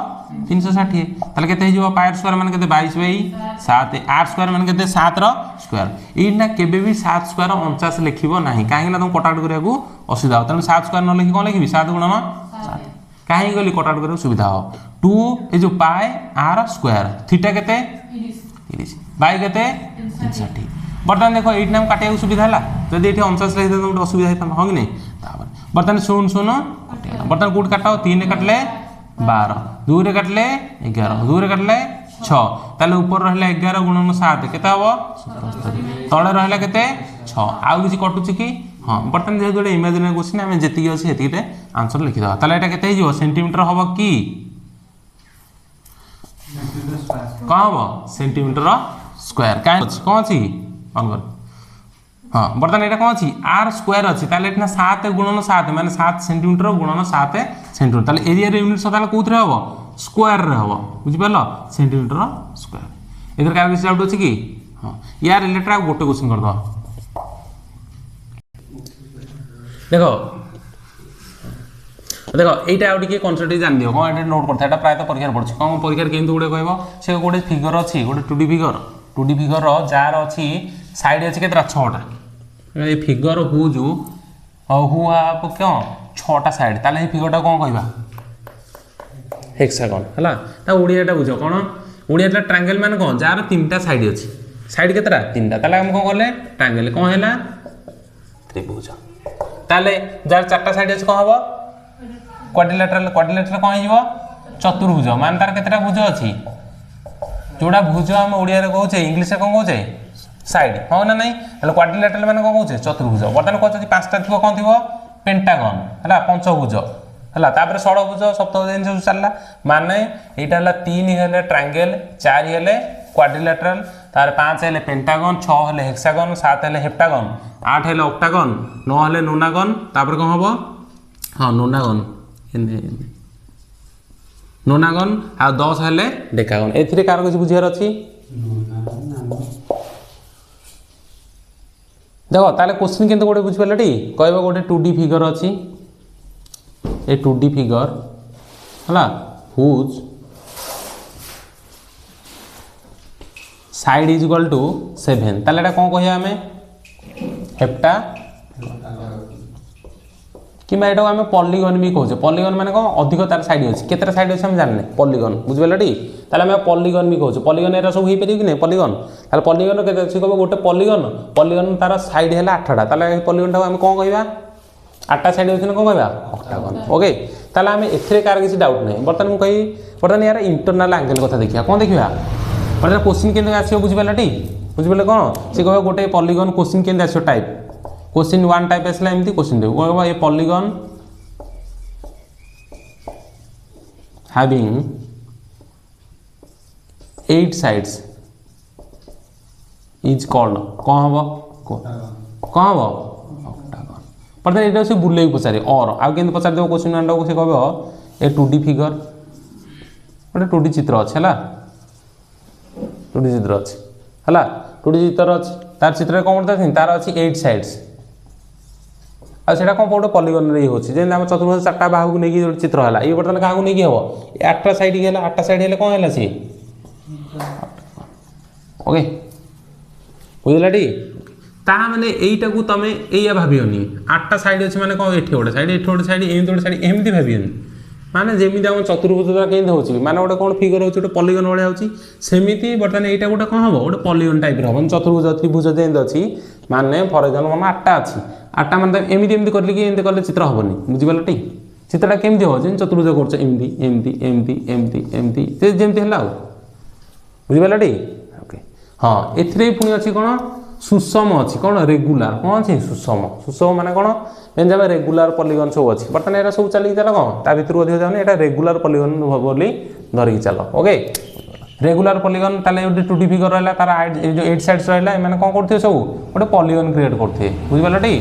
Speaker 1: 360 ताले केते हिजो पाई r स्क्वायर माने केते 22/7 r स्क्वायर माने केते 7 रो स्क्वायर इना केबे भी 7 स्क्वायर 49 लिखिबो नाही काहे ना तुम कटाउट करिया को असुविधा हो तने 7 स्क्वायर न लिखि कोन लिखिबी 7 गुणन 7 काहे गली कटाउट करिया सुविधा हो 2 ए जो पाई r स्क्वायर थीटा केते 30 बाई केते 360 बर्तमान देखो एट नाम काटिया को सुविधा हला जदि एठी 49 लिखि त असुविधा हेता हो कि नहीं तापर बर्तमान सुन सुन बर्तमान कोड काटाओ 3 रे काटले 12 2 रे काटले 11 2 रे काटले 6 ताले ऊपर रहले 11 गुणन 7 केते हबो 77 तळे रहले केते 6 आउ किछि कटुछि कि हां बर्तमान जे गोटे इमेजिनरी क्वेश्चन हम जेति अछि हेतिटे आंसर लिखि दवा ताले एटा केते हिजो सेंटीमीटर हबो कि का हबो सेंटीमीटर स्क्वायर का कोन अछि ऑन कर हाँ बर्तमान ये कौन अच्छी r स्क्वायर अच्छी ताले इतना 7 गुणन 7 माने 7 सेंटीमीटर गुणन 7 सेंटीमीटर ताले एरिया रे यूनिट सदाले कोथरे हबो स्क्वायर रे हबो बुझि परलो सेंटीमीटर स्क्वायर इधर का किसी डाउट अछि कि हां यार रिलेटेड आ गोटे क्वेश्चन कर दो देखो देखो एटा आउट के कॉन्सेप्ट जान दियो कोन एटा नोट करथा एटा प्राय तो परीक्षा पड़छ कोन परीक्षा केंतु गुडे कहबो से गोटे फिगर अछि गोटे 2D फिगर रो जार अछि साइड अछि केतरा 6टा ए फिगर हुजु हुआ क्यों 6टा साइड ताले ए फिगरटा कोन कहबा हेक्सागन हला ता ओडियाटा बुझो कोन ओडियाटा ट्रायंगल माने कोन जार 3टा साइड अछि साइड केतरा 3टा ताले हम कोन करले ट्रायंगल कोन हैला त्रिभुज ताले जार 4टा साइड अछि कोन हबो क्वाड्रिलेटरल कोन हिजो चतुर्भुज मान तार केतरा भुज अछि जोड़ा भुज हम ओडिया रे कहउछे इंग्लिश रे कोन कहउछे साइड हो ना नहीं हलो क्वाड्रिलेटरल माने कोन कहउछे चतुर्भुज बर्तन कहउछे 5टा थिबो कोन थिबो पेंटागन हला पंचभुज हला तापर षडभुज सप्तभुज एन सब चलला माने एटा हला 3 हेले ट्रायंगल 4 हेले क्वाड्रिलेटरल तार 5 हेले पेंटागन 6 हेले हेक्सागन 7 हेले हेप्टागन 8 हेले ऑक्टागन 9 हेले नोनागन तापर कोन हबो हां नोनागन नोनागन आ 10 हेले डेकागन एथिरे कार कुछ बुझियार अछि देखो ताले क्वेश्चन केंत गोटे बुझ परलटी कहबो गोटे 2D फिगर अछि ए 2D फिगर हला whose side is equal to 7 ताले एटा कोन कहिया हमें हेप्टा कि मैं एटा हमें पॉलीगन भी कहउछे पॉलीगन माने कोन अधिक तार साइड अछि केतरा साइड अछि हम जानने पॉलीगन बुझ परलटी ताले हमें पॉलीगन भी कहउछे पॉलीगन एरा सब होई परियो कि नै पॉलीगन ताले पॉलीगन केते अछि कहबो गोटे पॉलीगन तार साइड हैला 8टा ताले पॉलीगन टा हम कोन कहबा 8टा साइड अछि न कोन कहबा ऑक्टागन ओके ताले हमें एथरे कार किसी डाउट नै बर्तन मु कहि बर्तन यार इंटरनल एंगल कथा देखिया कोन देखिया बर्तन क्वेश्चन केंत आछियो बुझ परलटी बुझ परले कोन से कहबो गोटे पॉलीगन क्वेश्चन केंत आछियो टाइप क्वेश्चन 1 टाइप आसला एमती क्वेश्चन 2 कहबो a polygon having 8 sides is called कौन हबो कौन हबो ऑक्टागन पर एटा से बुले पचारे और आ केन पचार देबो क्वेश्चन आंडा को से कहबो ए 2D फिगर ओटे 2D चित्र अछि हला 2D चित्र अछि हला 2D चित्र अछि तार चित्र कोन करता तार अछि 8 साइड्स आ सेटा कोन पोडो पॉलीगन रे होछि जे हम चतुर्भुज चारटा बाहु को नेकी चित्र हला ए बर्तन काहु नेकी हबो 8टा साइड गेला 8टा साइड हेले कोन हला से ओके बुझलाटी ता माने एईटा को तमे एया भाबियोनी 8टा साइड अछि माने कोन एठी ओडा साइड एमती ओडा साइड एमती भाबियोनी माने जेमिति हम चतुर्भुज केंद होछि माने ओडा कोन फिगर होछि ओडा पॉलीगन वाले होछि सेमिति बर्तन एईटा गोटे कोन हबो ओडा पॉलीगन टाइप रो हम चतुर्भुज त्रिभुज जेंद अछि माने फॉर एग्जांपल माने 8टा अछि 8टा माने एमती करले कि एमती करले चित्र हबोनी बुझि परलटी चित्रटा केमति हो जे चतुर्भुज करछ एमती ते जेमति हला बुझि परलटी ओके हां एथरे पुनी अछि कोन सुसम अछि कोन रेगुलर कोन अछि सुसम माने कोन मेन जब रेगुलर पॉलीगन सब अछि बर्तन एरा सब चली चला कोन ता भितर अधिक जाने एटा रेगुलर पॉलीगन बोली धरि चलो ओके रेगुलर पॉलीगन ताले 2D फिगर रहला तार जो 8 साइड्स रहला माने कोन करथे सब गोटे पॉलीगन क्रिएट करथे बुझि परलटी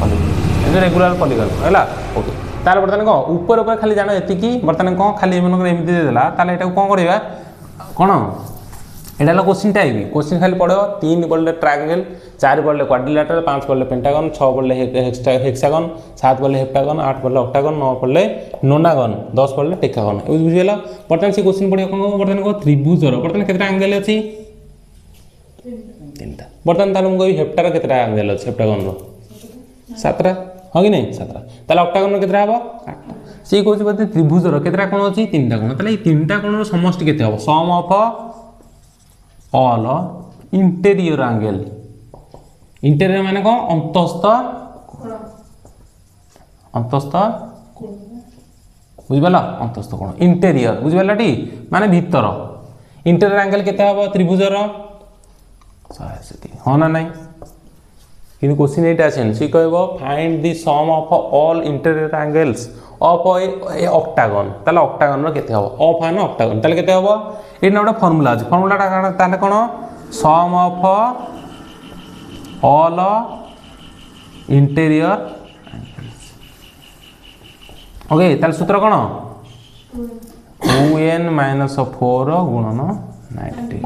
Speaker 1: पॉलीगन जो रेगुलर पॉलीगन हैला ओके तार बर्तन कोन ऊपर ऊपर खाली जानो एति की बर्तन कोन खाली एमन एमति देला ताले एटा कोन करबा कोन एटा हला क्वेश्चन टाइप क्वेश्चन खाली पढ़ो 3 पढ़ले ट्रायंगल 4 पढ़ले क्वाड्रिलेटरल 5 पढ़ले पेंटागन 6 पढ़ले हेक्सागन 7 पढ़ले हेप्टागन 8 पढ़ले ऑक्टागन 9 पढ़ले नोनागन 10 पढ़ले टेकागन ए बुझियला बर्तन से क्वेश्चन पढ़ियो कोन बर्तन को त्रिभुजर बर्तन केतरा एंगल अछि तीनटा बर्तन ताले हम कहि हेप्टार केतरा एंगल अछि हेप्टागन रो 7टा हो कि नहीं 7टा ताले ऑक्टागन रो केतरा हबो 8टा से कहउछि बर्तन त्रिभुजर केतरा कोन अछि तीनटा कोन ताले 3टा कोन रो समष्टि केते हबो sum of all interior angle interior माने को अंतस्थ बुझिबला अंतस्थ कोण इंटीरियर बुझिबला टी माने भीतर इंटीरियर एंगल केते हबो त्रिभुजर 180 हो ना नहीं किन क्वेश्चन एटा आछन सी कहबो find the sum of all interior angles of a octagon ताले ऑक्टागन रो केते हबो ऑफ आन ऑक्टागन ताले केते हबो एना गोटे फार्मूला अछि फार्मूलाटा काना ताले कोन sum of all interior angles okay ताले सूत्र कोन 2n - 4 गुणन 90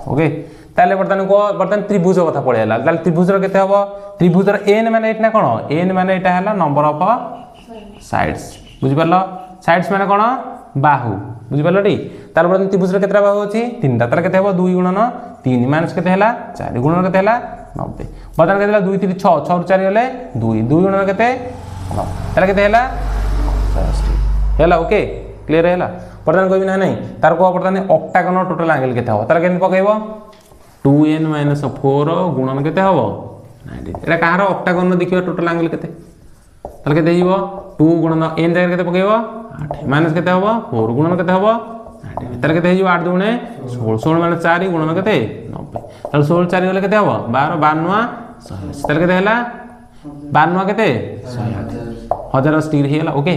Speaker 1: ओके ताले बर्तन त्रिभुज कथा पळेला ताले त्रिभुजर केते हबो त्रिभुजर n माने एटना कोन n माने एटा हला नंबर ऑफ साइड्स बुझि परलो साइड्स माने कोन बाहु बुझि परलो टी तार बर्तन त्रिभुजर केतरा बाहु अछि तीनटा तार केते हबो 2 गुणन 3 माइनस केते हला 4 गुणन केते हला 90 बर्तन केते हला 2 3 6 6 4 हेले 2 2 गुणन केते 9 तार केते हला 60 हेला ओके क्लियर हेला बर्तन कोइ ना नहीं तार को बर्तन ऑक्टागन टोटल एंगल केते हबो तार केते पकेबो 2n - 4 गुणन केते हबो 90 एटा कहार ऑक्टागन देखिबो टोटल एंगल केते तार केते हिबो 2 गुणन n जगह केते पकेबो 8 माइनस केते हबो 4 गुणन केते हबो 90 तार केते हिबो 8 दुने 16 16 माने 4 गुणन केते 90 तार 16 4 गले केते हबो 12 92 180 तार केते हला 92 केते 108 हजार स्टीर हिला ओके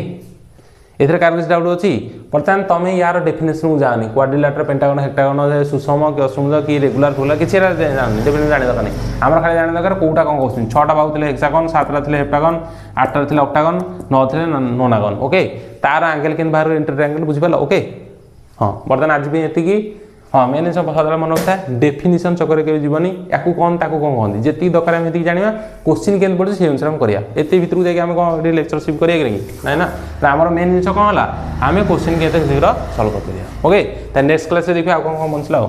Speaker 1: एथरे कार डाउट अछि बर्तमान तमे यार डेफिनेशन मु जानि क्वाड्रिलेटरल पेंटागन हेक्टागन सुषम कि असुषम कि रेगुलर फुला किछि जानि डेफिनेशन जानि दरकार नै हमरा खाली जानि दरकार कोटा कोन क्वेश्चन 6टा बाहु थिले हेक्सागन 7टा थिले हेप्टागन 8टा थिले ऑक्टागन 9 थिले नोनागन ओके तार एंगल केन बाहर इंटीरियर एंगल बुझि पाला ओके हां बर्तमान आज भी एति की हां मैंने सब सदरा मन होता है डेफिनेशन चक्कर के जीवनी याकू कोन ताकू कोन कहंदी जेति दरकार हम एति जानिबा क्वेश्चन केन पड़े से अनुसार हम करिया एते भितरु जाके हम कोन लेक्चरशिप करिया कि नै ना हमर मेन जिंस कोन होला हमें क्वेश्चन के एते शीघ्र सॉल्व कर करिया ओके त नेक्स्ट क्लास से देखियो आ कोन मनसला हो।